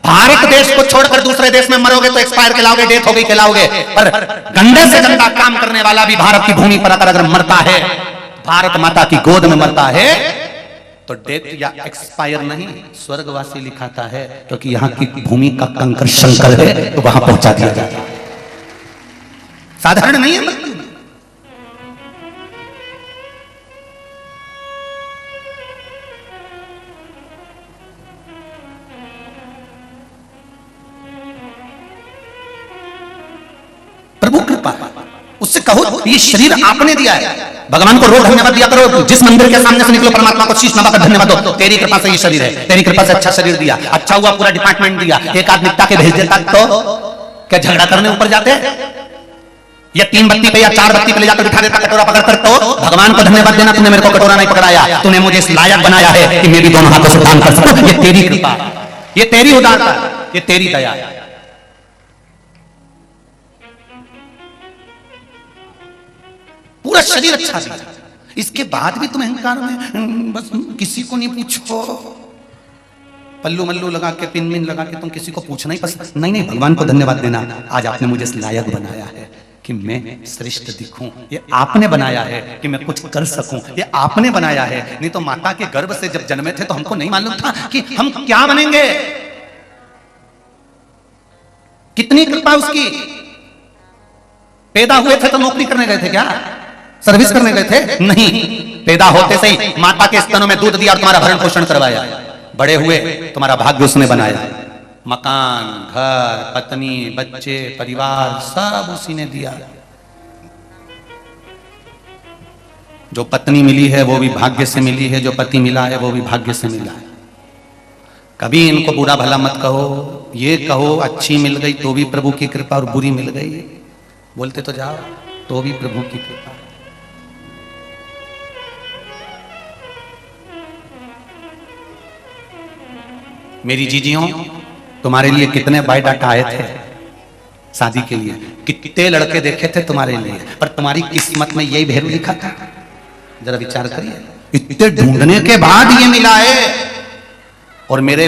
भारत देश को छोड़कर दूसरे देश में मरोगे तो एक्सपायर कहलाओगे, डेथ हो गई कहलाओगे। पर गंदे से गंदा काम करने वाला भी भारत की भूमि पर अगर मरता है, भारत माता की गोद में मरता है, तो डेथ या एक्सपायर नहीं, स्वर्गवासी लिखाता है, क्योंकि यहाँ की भूमि का कंकर शंकर है, तो वहां पहुंचा दिया जाता है। साधारण नहीं है मृत्यु। प्रभु कृपा, उससे कहो ये शरीर आपने दिया है, भगवान को रोज धन्यवाद दिया करो। जिस मंदिर के सामने से निकलो परमात्मा को शीश नवाकर धन्यवाद दो, तेरी कृपा से ये शरीर है, तेरी कृपा से अच्छा शरीर दिया, अच्छा हुआ पूरा डिपार्टमेंट दिया। एक आदमी निपटा के भेज देता तो क्या झगड़ा करने ऊपर जाते हैं? या 3 बत्ती पे या 4 बत्ती पे ले जाकर बिठा देता कटोरा पकड़ कर, तो भगवान को धन्यवाद देना, तूने मेरे को कटोरा नहीं पकड़ाया, तूने मुझे इस लायक बनाया है कि मैं भी दोनों हाथों से दान कर सकूं। ये तेरी कृपा, ये तेरी उदारता, ये तेरी दया। पूरा शरीर अच्छा दिया, इसके बाद भी तुम अहंकार में बस किसी को नहीं पूछो, पल्लू मल्लू लगा के पिन मिन लगा के तुम किसी को पूछना ही पसंद नहीं। नहीं, भगवान को धन्यवाद देना, आज आपने मुझे इस लायक बनाया है कि मैं श्रेष्ठ दिखूं, ये आपने बनाया है कि मैं कुछ कर सकूं, ये आपने बनाया है। नहीं तो माता के गर्भ से जब जन्मे थे तो हमको नहीं मालूम था कि हम क्या बनेंगे। कितनी कृपा उसकी। पैदा हुए थे तो नौकरी करने गए थे क्या? सर्विस करने गए थे? नहीं, पैदा होते से ही माता के स्तनों में दूध दिया और तुम्हारा भरण पोषण करवाया। बड़े हुए तुम्हारा भाग्य उसने बनाया, मकान, घर, पत्नी, बच्चे, परिवार सब उसी ने दिया। जो पत्नी मिली है वो भी भाग्य से मिली है, जो पति मिला है वो भी भाग्य से मिला है। कभी इनको बुरा भला मत कहो, ये कहो अच्छी मिल गई तो भी प्रभु की कृपा और बुरी मिल गई बोलते तो जाओ तो भी प्रभु की कृपा। मेरी जीजियों, तुम्हारे लिए कितने बायोडाटा आए थे शादी के लिए, कितने लड़के देखे थे तुम्हारे लिए, पर तुम्हारी किस्मत में यही भैरू लिखा था। जरा विचार करिए, इतने ढूंढने के बाद ये मिला है। और मेरे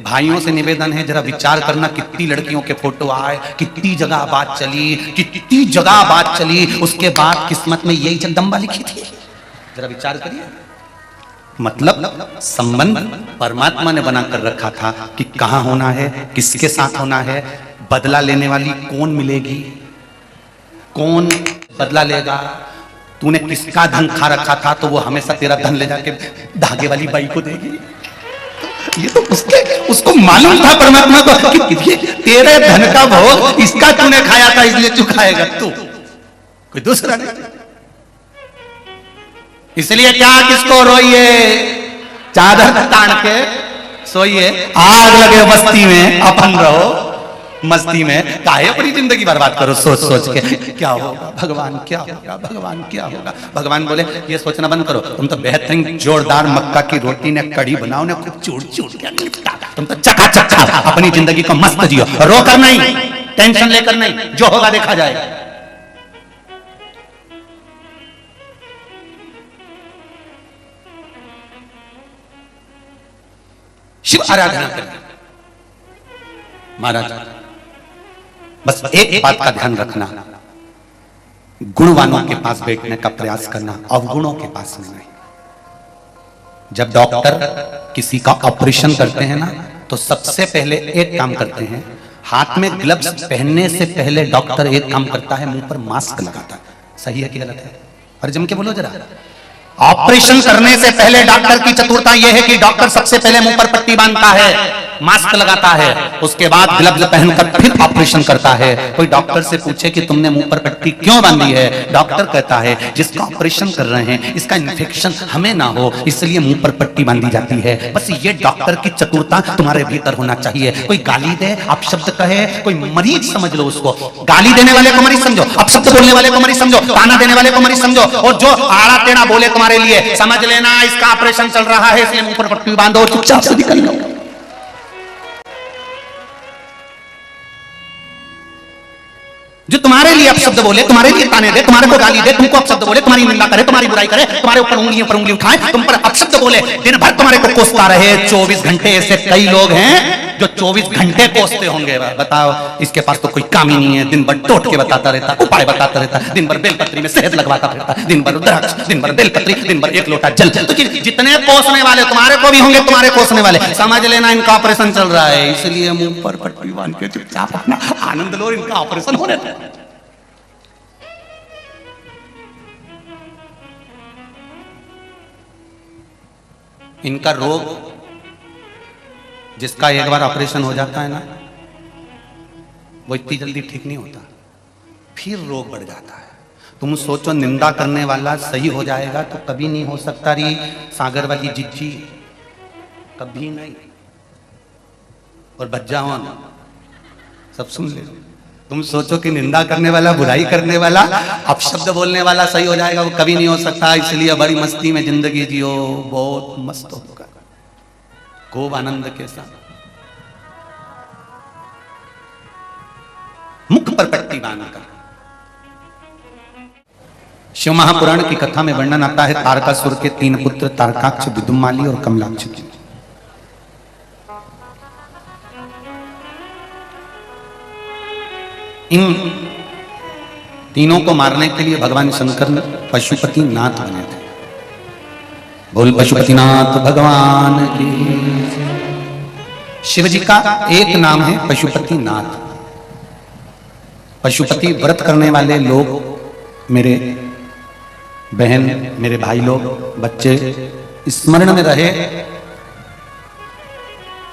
भाइयों से निवेदन है, जरा विचार करना, कितनी लड़कियों के फोटो आए, कितनी जगह बात चली, कितनी जगह बात चली, उसके बाद किस्मत में यही जगदम्बा लिखी थी। जरा विचार करिए, मतलब संबंध परमात्मा ने बनाकर रखा था कि कहां होना है, किसके साथ होना है, बदला लेने वाली कौन मिलेगी, कौन बदला लेगा। तूने किसका धन खा रखा था तो वो हमेशा तेरा धन ले जाके धागे वाली बाई को देगी। ये तो उसको मालूम था परमात्मा को कि तेरे धन का भोग इसका तूने खाया था, इसलिए तू खाएगा, तू कोई दूसरा नहीं। इसलिए क्या किसको रोइए, चादर तान के सोइए, आग लगे बस्ती में अपन रहो मस्ती में, काहे अपनी जिंदगी बर्बाद करो सोच सोच के क्या होगा भगवान, क्या होगा भगवान, क्या होगा भगवान। बोले ये सोचना बंद करो, तुम तो बेहतरीन जोरदार मक्का की रोटी ने कड़ी बनाओ ने खूब चूड़ चूड़ के निपटा, तुम तो चकाचक अपनी जिंदगी को मस्त जियो, रोकर नहीं, टेंशन लेकर नहीं, जो होगा देखा जाएगा। शिव आराधना करिए महाराज, बस एक बात का ध्यान रखना, गुणवानों के पास बैठने का प्रयास करना, अवगुणों के पास में नहीं। जब डॉक्टर किसी का ऑपरेशन करते हैं ना, तो सबसे पहले एक काम करते हैं, हाथ में ग्लव्स पहनने से पहले डॉक्टर एक काम करता है, मुंह पर मास्क लगाता है। सही है कि गलत है? अरे जम के बोलो जरा। ऑपरेशन करने से पहले डॉक्टर की चतुरता यह है कि डॉक्टर सबसे पहले मुंह पर पट्टी बांधता है, मास्क लगाता है, उसके बाद ग्लव्स पहनकर फिर ऑपरेशन करता है। कोई डॉक्टर से पूछे कि तुमने मुंह पर पट्टी क्यों बांधी है, डॉक्टर कहता है जिसका ऑपरेशन कर रहे हैं इसका इन्फेक्शन हमें ना हो, इसलिए मुंह पर पट्टी बांधी जाती है। बस ये डॉक्टर की चतुरता तुम्हारे भीतर होना चाहिए। कोई गाली दे, आप शब्द कहे, कोई मरीज समझ लो उसको, गाली देने वाले को मरीज समझो, आप शब्द बोलने वाले को मरीज समझो, ताना देने वाले को मरीज समझो, और जो आड़ा टेढ़ा बोले तुम्हारे लिए समझ लेना इसका ऑपरेशन चल रहा है, इसलिए मुंह पर पट्टी बांधो, चुपचाप से निकल लो। जो तुम्हारे लिए अपशब्द बोले, तुम्हारे लिए ताने दे, तुम्हारे को गाली दे, तुमको अपशब्द बोले, तुम्हारी निंदा करे, तुम्हारी बुराई करे, तुम्हारे ऊपर उंगलियों पर उंगली उठाए, तुम पर अपशब्द बोले, दिन भर तुम्हारे को कोसता रहे, 24 घंटे ऐसे कई लोग हैं जो 24 घंटे कोसते होंगे। बताओ, इसके पास तो कोई काम ही नहीं है, दिन भर टोट के बताता रहता, उपाय बताता रहता, दिन भर बेलपत्री में शहद लगवाता रहता, दिन भर रुद्राक्ष, दिन भर बेलपत्री, दिन भर एक लोटा जल। तो जितने कोसने वाले तुम्हारे को भी होंगे, तुम्हारे कोसने वाले, समझ लेना इनका ऑपरेशन चल रहा है, इसलिए मुंह पर पट्टी बांध के चुपचाप अपना आनंद लो, इनका ऑपरेशन होने दो। इनका रोग, जिसका एक बार ऑपरेशन हो जाता है ना, वो इतनी जल्दी ठीक नहीं होता, फिर रोग बढ़ जाता है। तुम सोचो, निंदा करने वाला सही हो जाएगा तो कभी नहीं हो सकता। री सागर वाली जिज्जी कभी नहीं, और बज्जावन सब सुन ले। तुम सोचो कि निंदा करने वाला, बुराई करने वाला, अपशब्द बोलने वाला सही हो जाएगा, वो कभी नहीं हो सकता। इसलिए बड़ी मस्ती में जिंदगी जियो, बहुत मस्त होगा, खूब आनंद के साथ। मुख पर पट्टी बांधकर। शिव महापुराण की कथा में वर्णन आता है तारकासुर के 3 पुत्र तारकाक्ष, विदुमाली और कमलाक्ष की। इन तीनों को मारने के लिए भगवान शंकर ने पशुपति नाथ बने थे। बोल पशुपति नाथ भगवान की। शिव जी का एक नाम है पशुपति नाथ। पशुपति व्रत करने वाले लोग, मेरे बहन, मेरे भाई लोग, बच्चे, स्मरण में रहे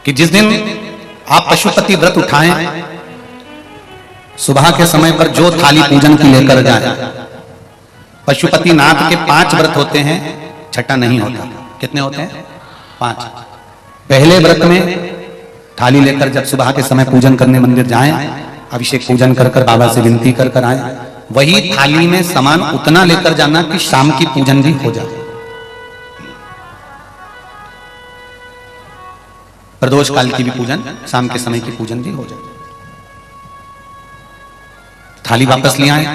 कि जिस दिन आप पशुपति व्रत उठाएं, सुबह के समय पर जो थाली पूजन की लेकर जाए, पशुपति नाथ के 5 व्रत होते हैं, छठा नहीं होता। कितने होते हैं? 5। पहले व्रत में थाली लेकर जब सुबह के समय पूजन करने मंदिर जाएं, अभिषेक पूजन कर कर बाबा से विनती कर कर आए, वही थाली में सामान उतना लेकर जाना कि शाम की पूजन भी हो जाए। प्रदोष काल की भी पूजन, शाम के समय की पूजन भी हो जाए। थाली वापस ले आए,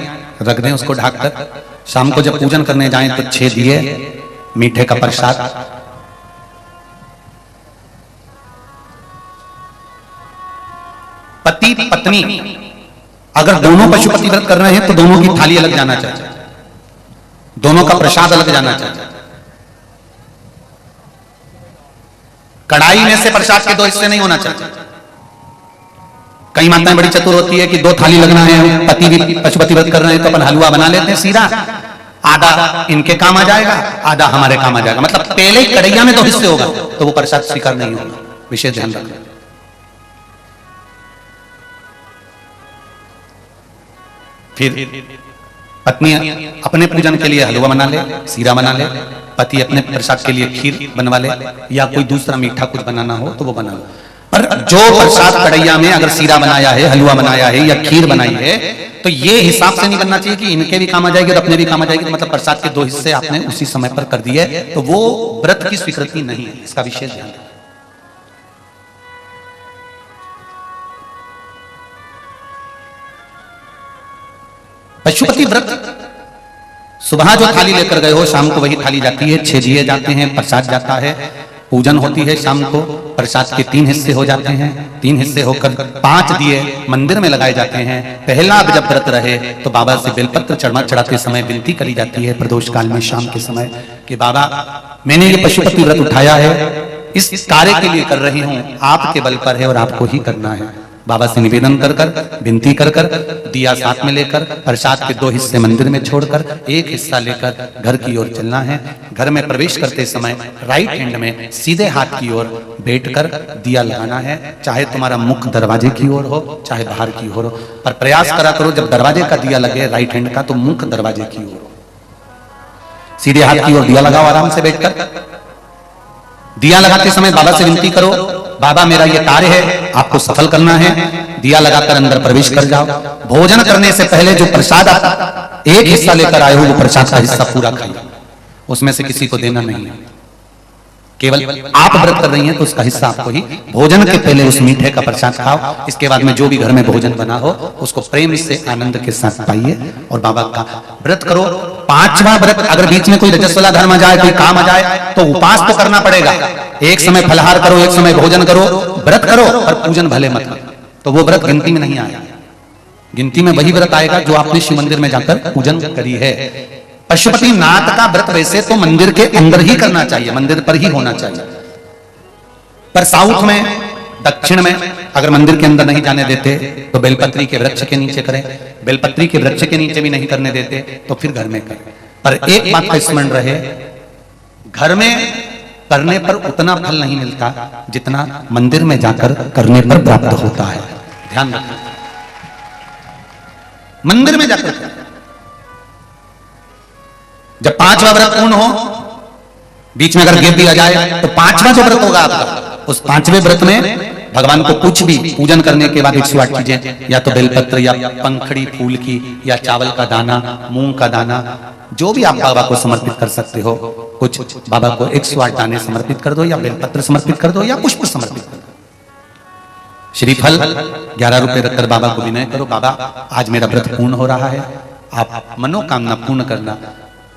रख दें उसको ढककर। शाम को जब पूजन करने जाएं तो 6 दिए, मीठे का प्रसाद, पति पत्नी अगर दोनों पशुपति व्रत कर रहे हैं तो दोनों की थाली अलग जाना चाहिए, दोनों का प्रसाद अलग जाना चाहिए। कढ़ाई में से प्रसाद के 2 हिस्से नहीं होना चाहिए। कई माताएं बड़ी चतुर होती है कि 2 थाली लगना है, पति भी पशुपति व्रत कर रहे हैं तो अपन हलवा बना लेते हैं सीधा, आधा इनके काम आ जाएगा, आधा हमारे काम आ जाएगा। मतलब पहले ही कढ़ैया में 2 हिस्से होगा तो वो प्रसाद स्वीकार नहीं होगा। विशेष ध्यान रखना। फिर पत्नी अपने पूजन के लिए हलवा बना ले, सीरा बना ले, पति अपने प्रसाद के लिए खीर बनवा ले, या कोई दूसरा मीठा कुछ बनाना हो तो वो बना लो। पर जो प्रसाद कढ़ैया में अगर सीरा बनाया है, हलवा बनाया है या खीर बनाई है, तो ये हिसाब से नहीं करना चाहिए कि इनके भी काम आ जाएगी और अपने भी काम आ जाएगी। तो मतलब प्रसाद के 2 हिस्से आपने उसी समय पर कर दिए, तो वो व्रत की स्वीकृति नहीं है। इसका विशेष ध्यान रखें। पशुपति व्रत सुबह जो थाली लेकर गए हो, शाम को वही थाली जाती है, 6 दिए जाते हैं, प्रसाद जाता है, पूजन होती है। शाम को प्रसाद के 3 हिस्से हो जाते हैं, 3 हिस्से होकर 5 दिए मंदिर में लगाए जाते हैं। पहला जब व्रत रहे तो बाबा से बेलपत्र चढ़ाते समय विनती करी जाती है प्रदोष काल में शाम के समय कि बाबा, मैंने ये पशुपति व्रत उठाया है, इस कार्य के लिए कर रही हूं, आपके बल पर है और आपको ही करना है। बाबा से निवेदन कर कर, विनती कर कर, दिया साथ में लेकर, प्रसाद के 2 हिस्से मंदिर में छोड़कर 1 हिस्सा लेकर घर की ओर चलना है। घर में प्रवेश करते समय राइट हैंड में सीधे हाथ की ओर बैठकर दिया लगाना है। चाहे तुम्हारा मुख दरवाजे की ओर हो, चाहे बाहर की ओर हो, पर प्रयास करा करो जब दरवाजे का दिया लगे राइट हैंड का, तो मुख दरवाजे की ओर हो। सीधे हाथ की ओर दिया लगाओ, आराम से बैठकर। दिया लगाते समय बाबा से विनती करो, बाबा मेरा ये कार्य है, आपको सफल करना है। दिया लगाकर अंदर प्रवेश कर जाओ। भोजन करने से पहले जो प्रसाद आप 1 हिस्सा लेकर आए हो, वो प्रसाद का हिस्सा पूरा खाइए, उसमें से किसी को देना नहीं है। केवल आप व्रत कर रही हैं तो उसका हिस्सा आपको ही, भोजन के पहले उस मीठे का प्रसाद खाओ, इसके बाद में जो भी घर में भोजन बना हो उसको प्रेम से आनंद के साथ पाइए और बाबा का व्रत करो। 5वां व्रत, अगर बीच में कोई रजस्वला धर्म आ जाए, कोई काम आ जाए तो उपास तो करना पड़ेगा। एक समय फलहार करो, एक समय भोजन करो, व्रत करो, और पूजन भले मत करो, तो वो व्रत गिनती में नहीं आएगा। गिनती में वही व्रत आएगा जो आपने शिव मंदिर में जाकर पूजन करी है। पशुपति नाथ का व्रत वैसे तो मंदिर के अंदर ही करना चाहिए, मंदिर पर ही होना चाहिए, पर साउथ में, दक्षिण में अगर मंदिर के अंदर नहीं जाने देते तो बेलपत्री के वृक्ष के नीचे करें, बेलपत्री के वृक्ष के नीचे भी नहीं करने देते तो फिर घर में करें। पर एक बात का स्मरण रहे, घर में करने पर उतना फल नहीं मिलता जितना मंदिर में जाकर करने पर प्राप्त होता है। ध्यान रखना, मंदिर में जाकर जब 5वां व्रत पूर्ण हो, बीच में अगर गैप भी आ जाए तो 5वां जो व्रत होगा आपका, उस 5वें व्रत में भगवान को कुछ भी पूजन करने के बाद 108 चीजें, या तो बेलपत्र या पंखड़ी फूल की या चावल का दाना, मूंग का दाना, जो भी आप बाबा को समर्पित कर सकते हो, कुछ बाबा को 108 दाने समर्पित कर दो, या बेलपत्र समर्पित कर दो, या पुष्प समर्पित कर दो। श्रीफल 11 रुपए रखकर बाबा को विनय करो, बाबा आज मेरा व्रत पूर्ण हो रहा है, आप मनोकामना पूर्ण करना।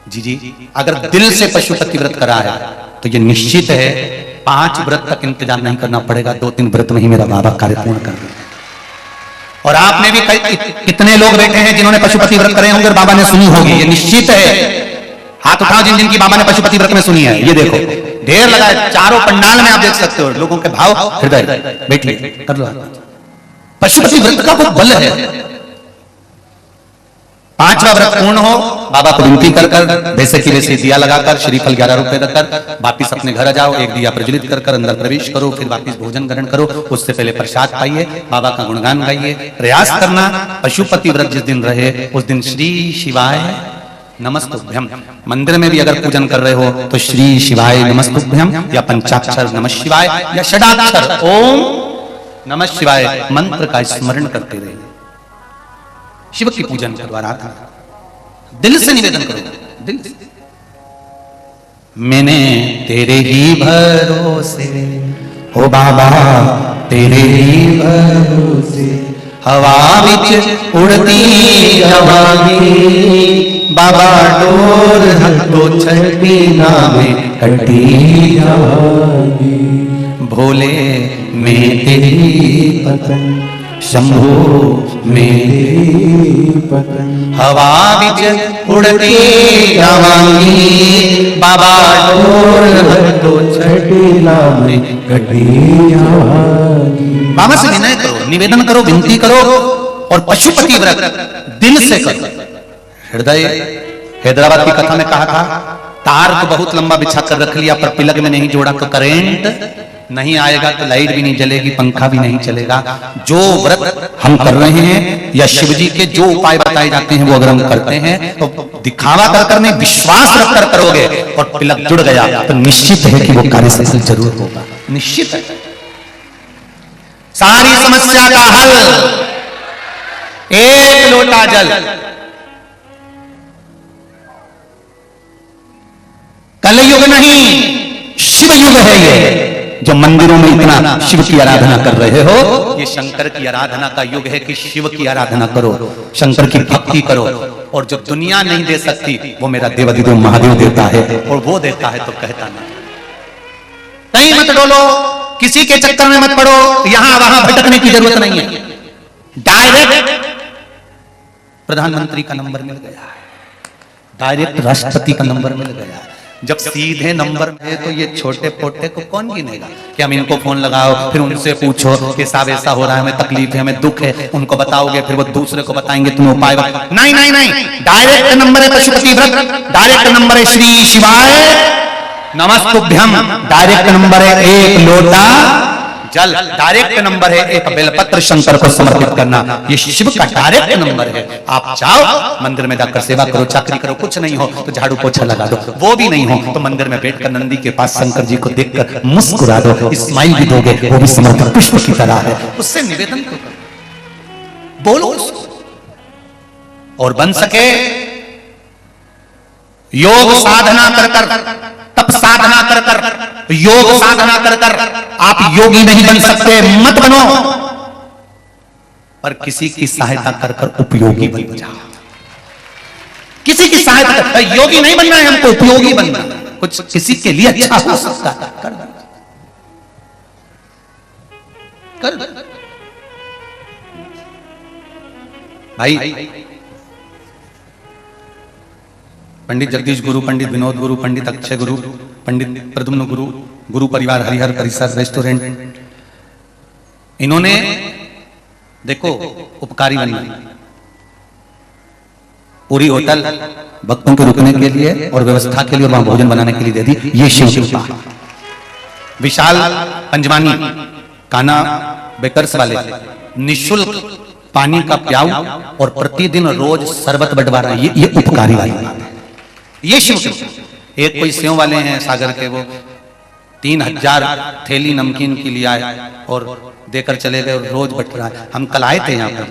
जी, अगर दिल से पशुपति व्रत करा है तो ये निश्चित है 5 व्रत तक इंतजार नहीं करना पड़ेगा, 2-3 व्रत में ही मेरा बाबा कार्य पूर्ण कर देगा। और आपने भी कितने लोग बैठे हैं जिन्होंने पशुपति व्रत करे होंगे, बाबा ने सुनी होगी, ये निश्चित है। हाथ उठाओ जिन जिनकी बाबा ने पशुपति व्रत में सुनी है, ये देखो ढेर लगा है, चारों पंडाल में आप देख सकते हो लोगों के भाव, हृदय, बैठिए कर लो। पशुपति व्रत का बहुत बल है। 5वां व्रत पूर्ण हो, बाबा को विनती कर कर वैसे की वैसे दिया लगाकर, श्रीफल 11 रुपए रखकर वापिस अपने घर आ जाओ, एक दिया प्रज्वलित कर कर अंदर प्रवेश करो, फिर वापिस भोजन ग्रहण करो, उससे पहले प्रसाद पाइए, बाबा का गुणगान गाइए। प्रयास करना पशुपति व्रत जिस दिन रहे उस दिन श्री शिवाय नमस्तुभ्यम, मंदिर में भी अगर पूजन कर रहे हो तो श्री शिवाय नमस्तुभ्यम या पंचाक्षर नमः शिवाय या षडाक्षर ओम नमः शिवाय मंत्र का स्मरण करते रहे। शिव की पूजन के द्वारा था, दिल से निवेदन करो, दिल से। मैंने तेरे ही भरोसे हो बाबा, तेरे ही भरोसे हवा विच उड़ती जवानी, बाबा डोर हथो छठी नामे कटी जवानी, भोले मैं तेरी पतंग, शंभो मेरी पतंग, हवा विच उड़ती जवानी, बाबा डोर हथो छठी नामे कटी जवानी। बाबा से विनय करो, निवेदन करो, विनती करो, और पशुपति व्रत दिल से करो, हृदय। हैदराबाद की कथा में कहा था, तार तो बहुत लंबा बिछा कर रख लिया पर प्लग में नहीं जोड़ा तो करंट नहीं आएगा, तो लाइट भी नहीं जलेगी, पंखा भी नहीं चलेगा। जो व्रत हम कर रहे हैं या शिव जी के जो उपाय बताए जाते हैं वो अगर हम करते हैं तो दिखावा कर कर नहीं, विश्वास रख कर करोगे और प्लग जुड़ गया तो निश्चित है कि वो कार्य सफल जरूर होगा, निश्चित है। सारी समस्या का हल एक लोटा जल। कलयुग नहीं, शिव युग है ये। जो मंदिरों में इतना शिव की आराधना कर रहे हो, ये शंकर की आराधना का युग है कि शिव की आराधना करो, शंकर की भक्ति करो। और जो दुनिया नहीं दे सकती वो मेरा देवाधिदेव महादेव देता है, और वो देता है तो कहता नहीं। कहीं मत डोलो, किसी के चक्कर में मत पड़ो, यहां वहां भटकने की जरूरत नहीं है। डायरेक्ट प्रधानमंत्री का नंबर मिल गया है, डायरेक्ट राष्ट्रपति का नंबर मिल गया है। जब सीधे नंबर में तो ये छोटे पोटे को कौन गिनेगा कि हम इनको फोन लगाओ, फिर उनसे पूछो कि साहब ऐसा हो रहा है, हमें तकलीफ है, हमें दुख है, उनको बताओगे, फिर वो दूसरे को बताएंगे, तुम्हें उपाय नहीं नहीं नहीं। डायरेक्ट नंबर है पशुपति व्रत, डायरेक्ट नंबर है श्री शिवाय नमस्तुभ्यम, डायरेक्ट नंबर है एक लोटा जल, डायरेक्ट नंबर है एक बेलपत्र शंकर को समर्पित करना, ये शिव का डायरेक्ट नंबर है। आप जाओ मंदिर में जाकर सेवा करो, चाकरी करो, कुछ नहीं हो तो झाड़ू पोछा लगा दो, वो भी नहीं हो तो मंदिर में बैठकर नंदी के पास शंकर जी को देखकर मुस्कुरा दो, स्माइल भी दोगे, वो भी समर्पित पुष्प की तरह है। उससे निवेदन करो, बोलो उसको। और बन सके योग साधना कर कर तप साधना कर कर, योग साधना कर कर आप योगी नहीं बन सकते, मत बनो, पर किसी की सहायता कर कर उपयोगी बन जाओ। किसी की सहायता कर, योगी नहीं बनना है हमको, उपयोगी बनना है, कुछ किसी के लिए अच्छा हो सकता है कर भाई। पंडित जगदीश गुरु, पंडित विनोद गुरु, पंडित अक्षय गुरु, पंडित प्रद्युम्न गुरु, गुरु परिवार हरिहर परिसर रेस्टोरेंट, इन्होंने देखो उपकारी बनना, पूरी होटल भक्तों के रुकने के लिए और व्यवस्था के लिए और वहां भोजन बनाने के लिए दे दी। ये शिव कृपा। विशाल पंजवानी काना बेकर्स वाले निःशुल्क पानी का प्याऊ और प्रतिदिन रोज शरबत बंटवारा, ये उपकारी वाली बात है, ये शिव कृपा। एक कोई सेव वाले हैं सागर के, वो 3000 थैली नमकीन की लिए आए और देकर चले गए, रोज बट रहा है। हम कल आए थे यहाँ पर,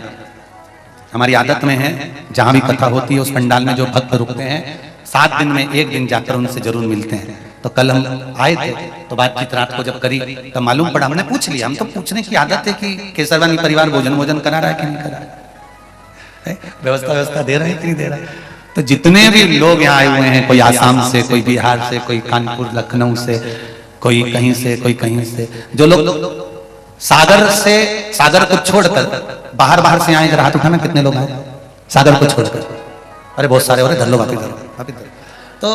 हमारी आदत में है जहां भी कथा होती है उस पंडाल में जो भक्त रुकते हैं 7 दिन में 1 दिन जाकर उनसे जरूर मिलते हैं। तो कल हम आए थे तो बातचीत रात को जब करी तो मालूम पड़ा, हमने पूछ लिया, हम तो पूछने की आदत है कि केसरवानी परिवार भोजन करा रहा है कि नहीं करा रहा है, व्यवस्था दे रहा है कि नहीं दे रहा है। तो जितने भी लोग यहाँ आए हुए हैं, कोई आसाम से, कोई बिहार से, कोई कानपुर लखनऊ से, कोई कहीं से, कोई कहीं से, जो लोग सागर को छोड़कर बाहर से आए, हाथ उठाना कितने लोग आए सागर को छोड़कर? अरे बहुत सारे, और धर लो वापिस। तो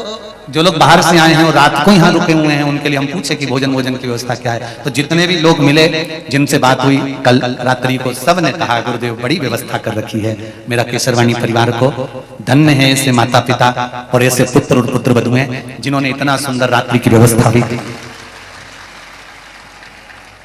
जो लोग बाहर से आए हैं और रात को यहाँ रुके हुए हैं, उनके लिए हम पूछे कि भोजन की व्यवस्था क्या है। तो जितने भी लोग मिले जिनसे बात हुई कल रात्रि को, सब ने कहा गुरुदेव बड़ी व्यवस्था कर रखी है, मेरा केसरवानी परिवार को धन्य है, ऐसे माता पिता और ऐसे पुत्र और पुत्र वधु हैं जिन्होंने इतना सुंदर रात्रि की व्यवस्था हुई।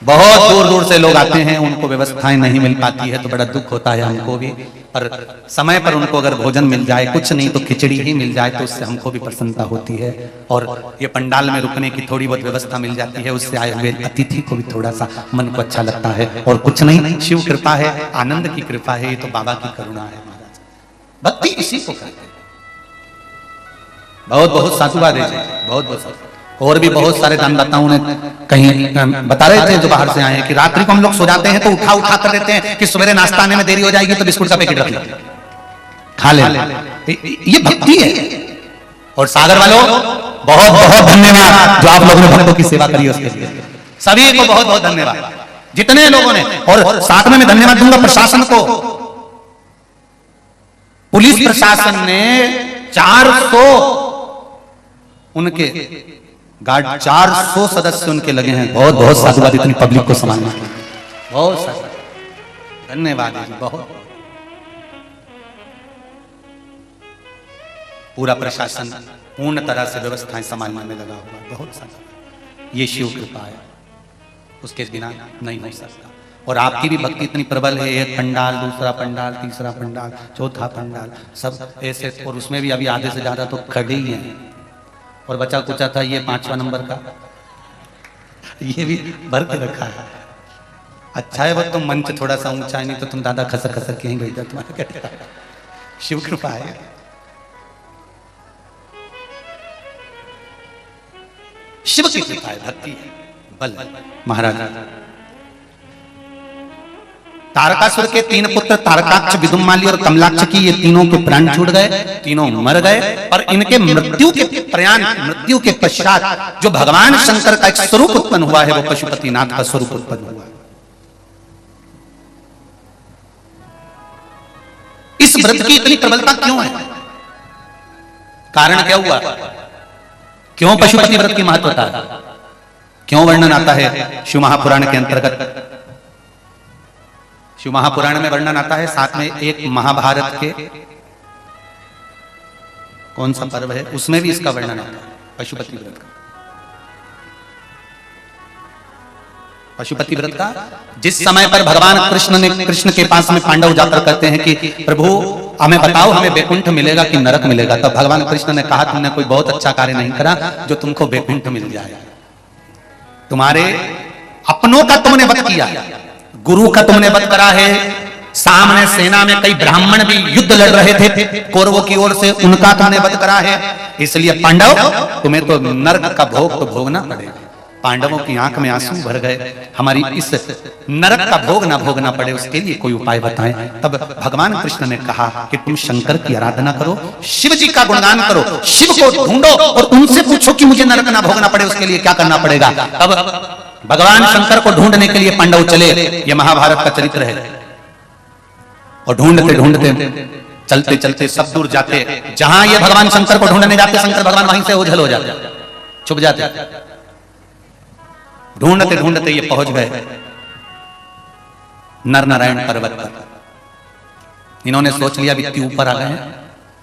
बहुत दूर दूर से लोग आते हैं, उनको व्यवस्थाएं नहीं मिल पाती है तो बड़ा दुख होता है हमको भी, पर समय पर उनको अगर भोजन मिल जाए, कुछ नहीं तो खिचड़ी ही मिल जाए, तो उससे हमको भी प्रसन्नता होती है। और ये पंडाल में रुकने की थोड़ी बहुत व्यवस्था मिल जाती है, उससे आए हुए अतिथि को भी थोड़ा सा मन को अच्छा लगता है। और कुछ नहीं, शिव कृपा है, आनंद की कृपा है, ये तो बाबा की करुणा है महाराज, भक्ति इसी को कहते हैं। बहुत बहुत साधुवाद है, बहुत बहुत। और भी बहुत सारे दानदाताओं ने कहीं बता रहे थे जो बाहर से आए हैं कि रात्रि को हम लोग सो जाते हैं तो उठा कर देते हैं कि सवेरे नाश्ता आने में देरी हो जाएगी तो बिस्कुट का पैकेट रख ले, खा ले। ये भक्ति है। और सागर वालों बहुत बहुत धन्यवाद जो आप लोगों ने भक्तों की सेवा करी उसके लिए, सभी को बहुत बहुत धन्यवाद जितने लोगों ने। और साथ में मैं धन्यवाद दूंगा प्रशासन को, पुलिस प्रशासन ने 400 उनके गार्ड, 400 सदस्य उनके लगे हैं। बहुत बहुत साधुवाद इतनी पब्लिक को संभालने के लिए, बहुत सारा धन्यवाद है जी। बहुत पूरा प्रशासन पूर्ण तरह से व्यवस्थाएं संभालने में लगा हुआ, बहुत सारा। ये शिव कृपा है, उसके बिना नहीं हो सकता। और आपकी भी भक्ति इतनी प्रबल है, एक पंडाल, दूसरा पंडाल, तीसरा पंडाल, चौथा पंडाल, सब ऐसे। और उसमें भी अभी आधे से ज्यादा तो खड़े ही हैं, और बचा कुचा था ये 5वां नंबर का, ये भी भर के रखा है। अच्छा है वो तो मंच थोड़ा सा ऊंचा है, नहीं तो तुम दादा खसक के ही गई तुम्हारा। शिव कृपा है। शिव की कृपा है, भक्ति है, बल महाराज। तारकासुर के 3 पुत्र तारकाक्ष, विदुम्माली और कमलाक्ष की ये तीनों के प्राण छूट गए, तीनों मर गए। और इनके मृत्यु के पश्चात जो भगवान शंकर का एक स्वरूप उत्पन्न हुआ है वो पशुपतिनाथ का स्वरूप उत्पन्न हुआ। इस व्रत की इतनी प्रबलता क्यों है? कारण क्या हुआ? क्यों पशुपति व्रत की महत्वता है? क्यों वर्णन आता है शिव महापुराण के अंतर्गत? शिव महापुराण में वर्णन आता है, साथ में एक महाभारत के कौन सा पर्व है उसमें भी इसका वर्णन आता है, पशुपति व्रत का। पशुपति व्रत का जिस समय पर भगवान कृष्ण के पास में पांडव जाकर कहते हैं कि प्रभु हमें बताओ, हमें वैकुंठ मिलेगा कि नरक मिलेगा, तब भगवान कृष्ण ने कहा तुमने कोई बहुत अच्छा कार्य नहीं करा जो तुमको वैकुंठ मिल जाए। तुम्हारे अपनों का तुमने वध किया, गुरु का तुमने वध करा है, सामने सेना में कई ब्राह्मण भी युद्ध लड़ रहे थे कौरवों की ओर से, उनका तुमने वध करा है। इसलिए पांडव तुम्हें तो नरक का भोग तो भोगना पड़ेगा। पांडवों की आंख में आंसू भर गए, हमारी इस नरक का भोग ना भोगना पड़े उसके लिए कोई उपाय बताएं। तब भगवान कृष्ण ने कहा कि तुम शंकर की आराधना करो, शिव जी का गुणगान करो, शिव को ढूंढो और उनसे पूछो कि मुझे नरक ना भोगना पड़े उसके लिए क्या करना पड़ेगा। तब भगवान शंकर को ढूंढने के लिए पांडव चले। यह महाभारत का चरित्र है। और ढूंढते ढूंढते चलते चलते सब दूर जाते, जहां ये भगवान शंकर को ढूंढने जाते, शंकर भगवान वहीं से ओझल हो जाते, छुप जाते। ढूंढते ढूंढते ये पहुंच गए नर नारायण पर्वत पर। इन्होंने सोच लिया व्यक्ति ऊपर आ गए,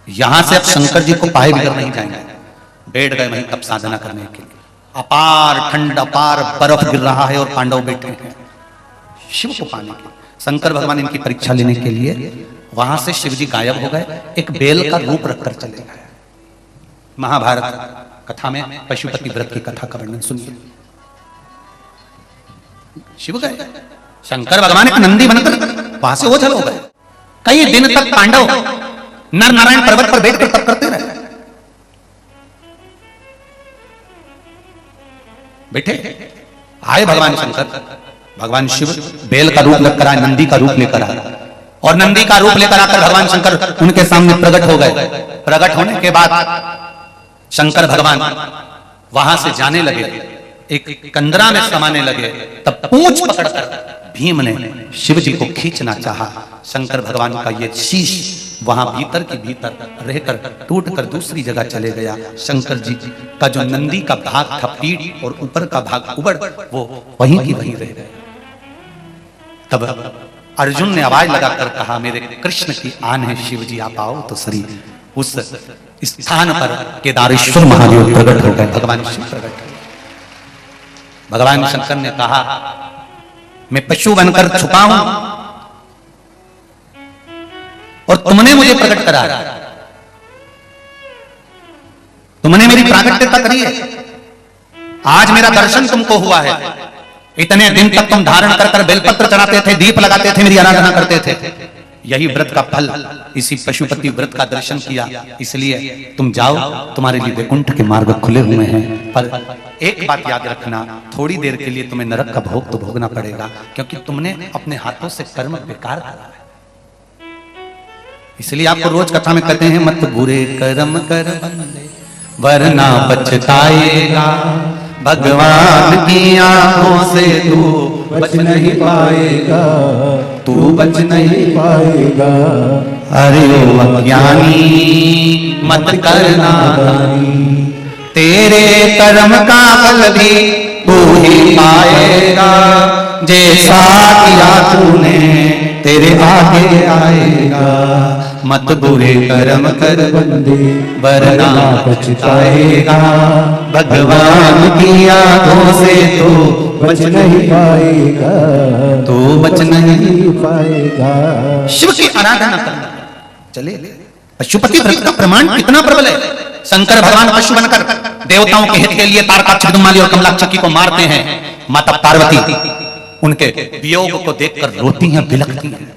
यहां से अब शंकर जी को पाए बिगर नहीं जाएंगे। बैठ गए वहीं तप साधना करने के लिए। अपार ठंड, अपार बर्फ गिर रहा है और पांडव बैठे हैं शिव को पाने के। शंकर भगवान इनकी परीक्षा लेने के लिए वहां से शिव जी गायब हो गए, एक बेल का रूप रखकर चले गए। महाभारत कथा में पशुपति व्रत की कथा का वर्णन सुनिए। शिव गए, शंकर भगवान एक नंदी बनकर वहां से ओझल हो गए। कई दिन तक पांडव नर नारायण पर्वत पर बैठकर तप करते रहे। बैठे आए भगवान शंकर, भगवान शिव बेल का रूप लेकर आए, नंदी का रूप लेकर आए। और नंदी का रूप लेकर आकर भगवान शंकर उनके सामने प्रकट हो गए। प्रकट होने के बाद शंकर भगवान वहां से जाने लगे, एक कंदरा में समाने लगे। तब पूंछ पकड़कर भीम ने शिव जी को खींचना चाहा। शंकर भगवान का ये शीश वहां भीतर के भीतर रहकर टूटकर दूसरी जगह चले गया। शंकर जी का जो नंदी का भाग था पीठ और ऊपर का भाग उबड़, वो वहीं की वहीं रह गए। तब अर्जुन ने आवाज लगाकर कहा, मेरे कृष्ण की आन है शिव जी, आप आओ तो सही। उस स्थान पर केदारेश्वर महादेव प्रकट हो गए, भगवान शिव प्रकट हो गए। भगवान शंकर ने कहा, मैं पशु बनकर छुपा हूं और तुमने मुझे प्रकट करा, तुमने मेरी प्राकट्यता करी है। आज मेरा दर्शन तुमको हुआ है। इतने दिन तक तुम धारण कर कर बेलपत्र चढ़ाते थे, दीप लगाते थे, मेरी आराधना करते थे। यही व्रत का फल, इसी पशुपति व्रत का दर्शन किया। इसलिए तुम जाओ, तुम्हारे लिए वैकुंठ के मार्ग खुले हुए हैं। पर एक बात याद रखना, थोड़ी देर के लिए तुम्हें नरक का भोग तो भोगना पड़ेगा, क्योंकि तुमने अपने हाथों से कर्म बेकार करा है। इसलिए आपको रोज कथा में कहते हैं, मत बुरे कर्म कर बंदे वरना पछताएगा। भगवान की आंखों से तू बच नहीं पाएगा, तू बच नहीं पाएगा। अरे ओ अज्ञानी मत करना दानी, तेरे कर्म का फल भी तू ही पाएगा। जैसा किया तूने तेरे आगे आएगा। मत बुरे कर्म कर बंदे वरना पछताएगा। भगवान की आंखों से तो बच नहीं पाएगा, तो बच नहीं पाएगा। शिव की आराधना करना चले। पशुपति व्रत का प्रमाण कितना प्रबल है। शंकर भगवान पशु बनकर देवताओं के हित के लिए तारकाक्ष, दुम्माली और कमलाक्षकी को मारते हैं। माता पार्वती उनके वियोग को देखकर रोती हैं, बिलखती हैं।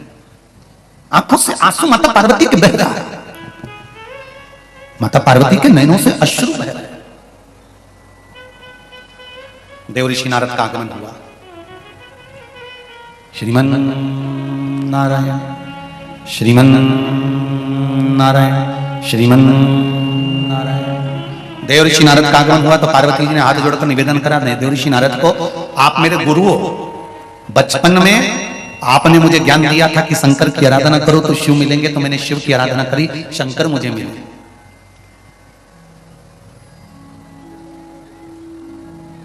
आंखों से आंसू माता पार्वती के बह रहा है। माता पार्वती के नैनों से अश्रु बह रहे हैं। देव ऋषि नारद का आगमन हुआ। श्रीमन नारायण, श्रीमन नारायण, श्रीमन नारायण। देव ऋषि नारद का आगमन हुआ तो पार्वती जी ने हाथ जोड़कर निवेदन करा, देव ऋषि नारद को, आप मेरे गुरु हो। बचपन में आपने मुझे ज्ञान दिया था कि शंकर की आराधना करो तो शिव मिलेंगे, तो मैंने शिव की आराधना करी, शंकर मुझे मिले।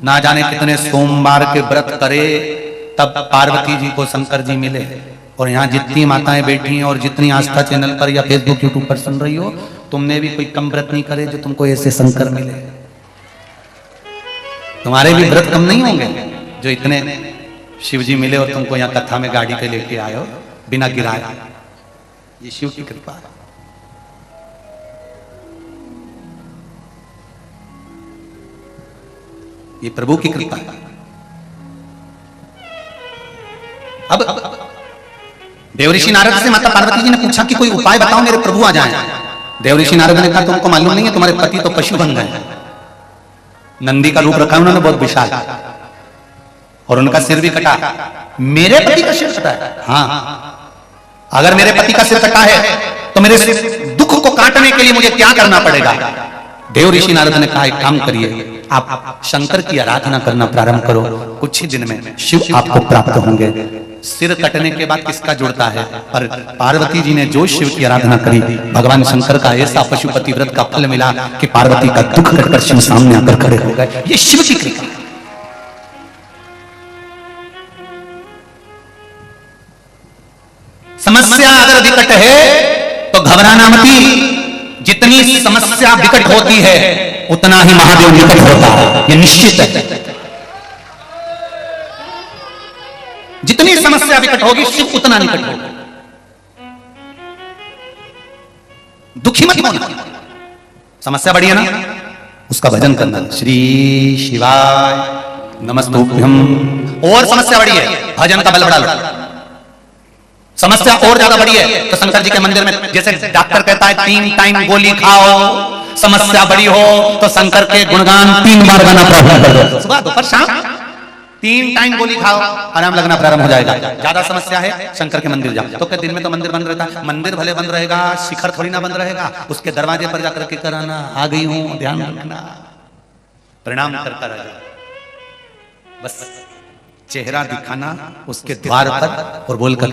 ना जाने कितने सोमवार के व्रत करे तब पार्वती जी को शंकर जी मिले। और यहाँ जितनी माताएं बैठी हैं और जितनी आस्था चैनल पर या फेसबुक यूट्यूब पर सुन रही हो, तुमने भी कोई कम व्रत नहीं करे जो तुमको ऐसे शंकर मिले। तुम्हारे भी व्रत कम नहीं होंगे जो इतने शिव जी मिले और तुमको यहाँ कथा में गाड़ी पे लेके आए हो बिना गिराए। ये शिव की कृपा है। ये प्रभु की कृपा है। अब देवऋषि नारद से माता पार्वती जी ने पूछा कि कोई उपाय बताओ मेरे प्रभु आ जाएं। देवऋषि नारद ने कहा तुमको मालूम नहीं है तुम्हारे पति तो पशु बन गए। नंदी का रूप रखा उन्होंने बहुत विशाल, और उनका सिर भी कटा। मेरे पति का सिर कटा है? हाँ, अगर मेरे पति का सिर कटा है तो मेरे दुख को काटने के लिए मुझे क्या करना पड़ेगा? देवऋषि नारद ने कहा एक काम करिए, आप शंकर की आराधना करना प्रारंभ करो, कुछ ही दिन में शिव आपको प्राप्त होंगे। सिर कटने के बाद किसका जुड़ता है? पर पार्वती जी ने जो शिव की आराधना करी, भगवान शंकर का ऐसा पशुपति व्रत का फल मिला कि पार्वती का दुख कटकर शिव सामने आकर खड़े हो गए। ये शिव की कृपा। समस्या अगर विकट है तो घबराना मत। जितनी समस्या विकट होती है उतना ही महादेव निकट होता है, यह निश्चित है। जितनी समस्या विकट होगी शिव उतना निकट होगा। दुखी मत होना। समस्या बड़ी है ना, उसका भजन करना, श्री शिवाय नमस्तुभ्यम। और समस्या बड़ी है, भजन का बल बढ़ा लो। समस्या और ज्यादा बड़ी है तो शंकर जी के मंदिर में जैसे डॉक्टर कहता है 3 टाइम गोली खाओ, समस्या बड़ी हो तो शंकर के गुणगान 3 बार गाना प्रारंभ करो, सुबह दोपहर शाम 3 टाइम गोली खाओ, आराम लगना प्रारंभ हो जाएगा। ज्यादा समस्या है शंकर के मंदिर जाओ। तो क्या दिन में तो मंदिर बंद रहता है? मंदिर भले बंद रहेगा, शिखर थोड़ी ना बंद रहेगा, उसके दरवाजे पर जाकर के कराना, आ गई हूं, ध्यान रखना, प्रणाम करता रह जाओ, बस चेहरा दिखाना उसके द्वार पर और बोलकर।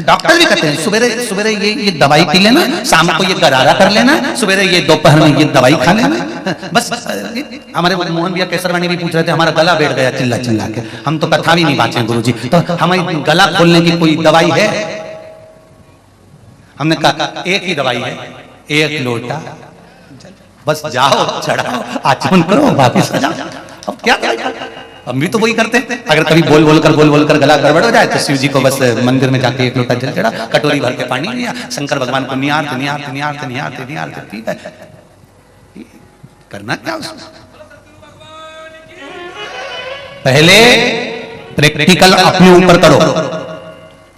डॉक्टर भी कहते हैं सुबेरे सुबेरे ये दवाई पी लेना, शाम को ये गरारा कर लेना, सुबेरे ये दोपहर में ये दवाई खा लेना, बस। हमारे मोहन भैया केसरवाणी भी पूछ रहे थे, हमारा गला बैठ गया चिल्ला चिल्ला के, हम तो कथा भी नहीं बांचे गुरुजी, तो हमारी गला खोलने की कोई दवाई है? हमने कहा एक ही दवाई है, एक लोटा, बस जाओ चढ़ाओ आचमन करो वापिस आ जाओ। अब क्या हम भी तो वही करते हैं। अगर कभी बोल बोल कर गला गड़बड़ हो जाए तो शिव जी को बस मंदिर में जाके एक लोटा जल चढ़ा, कटोरी भर के पानी लिया, शंकर भगवान को निहारते, ठीक है, करना क्या उसमें? पहले प्रैक्टिकल अपने ऊपर करो,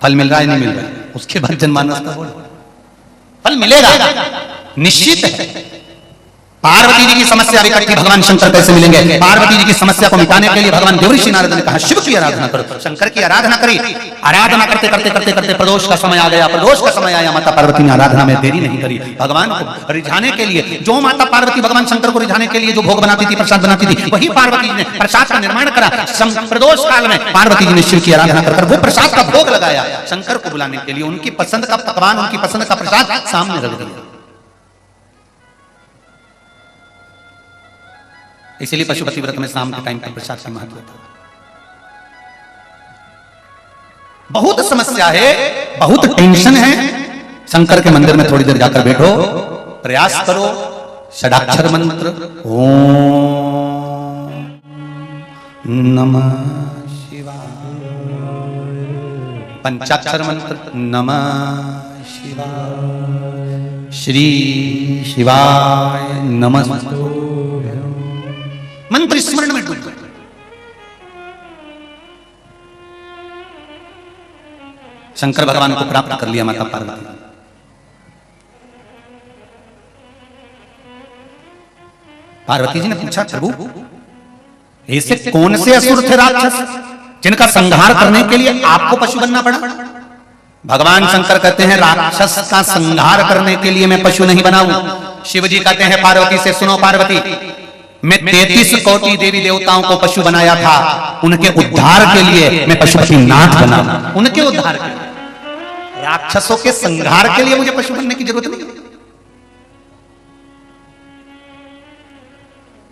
फल मिल रहा है नहीं मिल रहा है, उसके बाद जनमानस का बोलो, फल मिलेगा निश्चित है। पार्वती जी की समस्या विकट थी, भगवान शंकर कैसे मिलेंगे? पार्वती जी की समस्या को मिटाने के लिए भगवान देवऋषि नारद ने कहा शिव की आराधना करो। शंकर की आराधना करी, आराधना करते करते करते करते प्रदोष का समय आ गया। प्रदोष का समय आया, माता पार्वती ने आराधना में देरी नहीं करी। भगवान को रिझाने के लिए जो माता पार्वती भगवान शंकर को रिझाने के लिए जो भोग बनाती थी, प्रसाद बनाती थी, वही पार्वती जी ने प्रसाद का निर्माण करा। प्रदोष काल में पार्वती जी ने शिव की आराधना कर वो प्रसाद का भोग लगाया। शंकर को बुलाने के लिए उनकी पसंद का पकवान, उनकी पसंद का प्रसाद सामने रख दिया। इसीलिए पशुपति व्रत में शाम के टाइम पर प्रसाद का महत्व होता है। बहुत समस्या है, बहुत टेंशन है, शंकर के मंदिर में थोड़ी देर जाकर बैठो, प्रयास करो, षडाक्षर मंत्र ओम नमः शिवाय, पंचाक्षर मंत्र नमः शिवाय, श्री शिवाय नमः, मंत्र स्मरण में डूब। शंकर भगवान को प्राप्त कर लिया माता पार्वती। पार्वती जी ने पूछा प्रभु ऐसे कौन से असुर थे राक्षस जिनका संहार करने के लिए आपको पशु बनना पड़ा? भगवान शंकर कहते हैं राक्षस का संहार करने के लिए मैं पशु नहीं बनाऊं। शिव जी कहते हैं पार्वती से सुनो पार्वती, मैं 33 कोटि देवी देवताओं को पशु बनाया था, उनके उद्धार के लिए मैं पशुपति नाथ बना, उनके उद्धार के लिए। राक्षसों के संहार के लिए मुझे पशु बनने की जरूरत नहीं,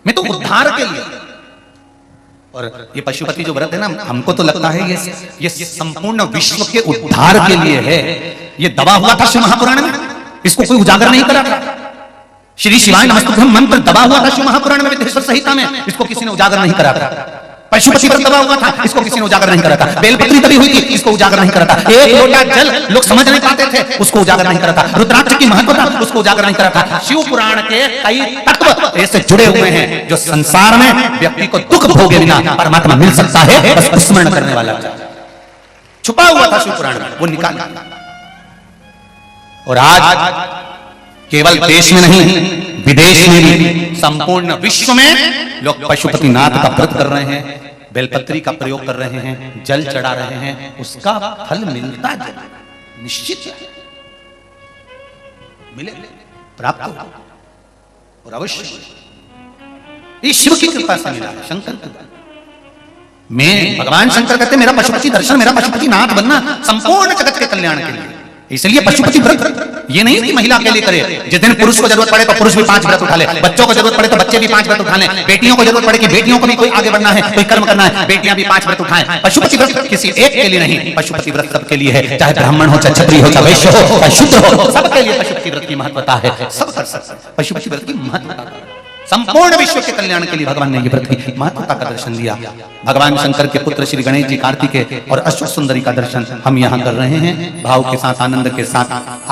मैं तो उद्धार के लिए। और ये पशुपति जो व्रत है ना, हमको तो लगता है ये संपूर्ण विश्व के उद्धार के लिए है। ये दबा हुआ था शिव महापुराण में, इसको कोई उजागर नहीं करा था। श्री शिवाय नमस्तुभ्यम मंत्र दबा हुआ था शिव महापुराण में, विदेश्वर संहिता में, इसको किसी ने उजागर नहीं करा था। पशुपति व्रत दबा हुआ था, इसको किसी ने उजागर नहीं करा था। बेलपत्री दबी हुई थी, इसको उजागर नहीं करा था। एक लोटा जल लोग समझ नहीं पाते थे, उसको उजागर नहीं करा था। रुद्राक्ष की महत्वता, उसको उजागर नहीं करा था। शिव पुराण के कई तत्व ऐसे जुड़े हुए हैं जो संसार में व्यक्ति को दुख भोगे बिना परमात्मा मिल सकता है, बस स्मरण करने वाला। छुपा हुआ था शिव पुराण में, वो निकाल। और आज केवल देश में नहीं, विदेश में भी, संपूर्ण विश्व में लोग पशुपतिनाथ का व्रत कर रहे हैं, बेलपत्री का प्रयोग कर रहे हैं, जल चढ़ा रहे हैं, उसका फल मिलता है, निश्चित है, मिले, प्राप्त होगा और अवश्य। ये शिव की कृपा से मिला, शंकर की। मैं भगवान शंकर कहते मेरा पशुपति दर्शन, मेरा पशुपति नाथ बनना संपूर्ण जगत के कल्याण के लिए। इसलिए पशुपति व्रत ये नहीं कि महिला के लिए करे, जिस दिन पुरुष को जरूरत पड़े तो पुरुष भी 5 व्रत उठा ले, बच्चों को जरूरत पड़े तो बच्चे भी 5 व्रत उठा ले, बेटियों को जरूरत पड़े कि बेटियों को भी कोई आगे बढ़ना है, कोई कर्म करना है, बेटियां भी 5 व्रत उठाएं। पशुपति व्रत किसी एक के लिए नहीं, पशुपति व्रत सबके लिए है, चाहे ब्राह्मण हो, चाहे क्षत्रिय हो, चाहे वैश्य हो, चाहे शूद्र हो, सबके लिए पशुपति व्रत की महत्वता है। सब कर सकते हैं पशुपति व्रत की महत्वता। संपूर्ण विश्व के कल्याण के लिए भगवान ने ये व्रत की महत्वता का दर्शन दिया। भगवान शंकर के पुत्र श्री गणेश जी कार्तिकेय और अश्व सुंदरी का दर्शन हम यहाँ कर रहे हैं, भाव के साथ, आनंद के साथ। आज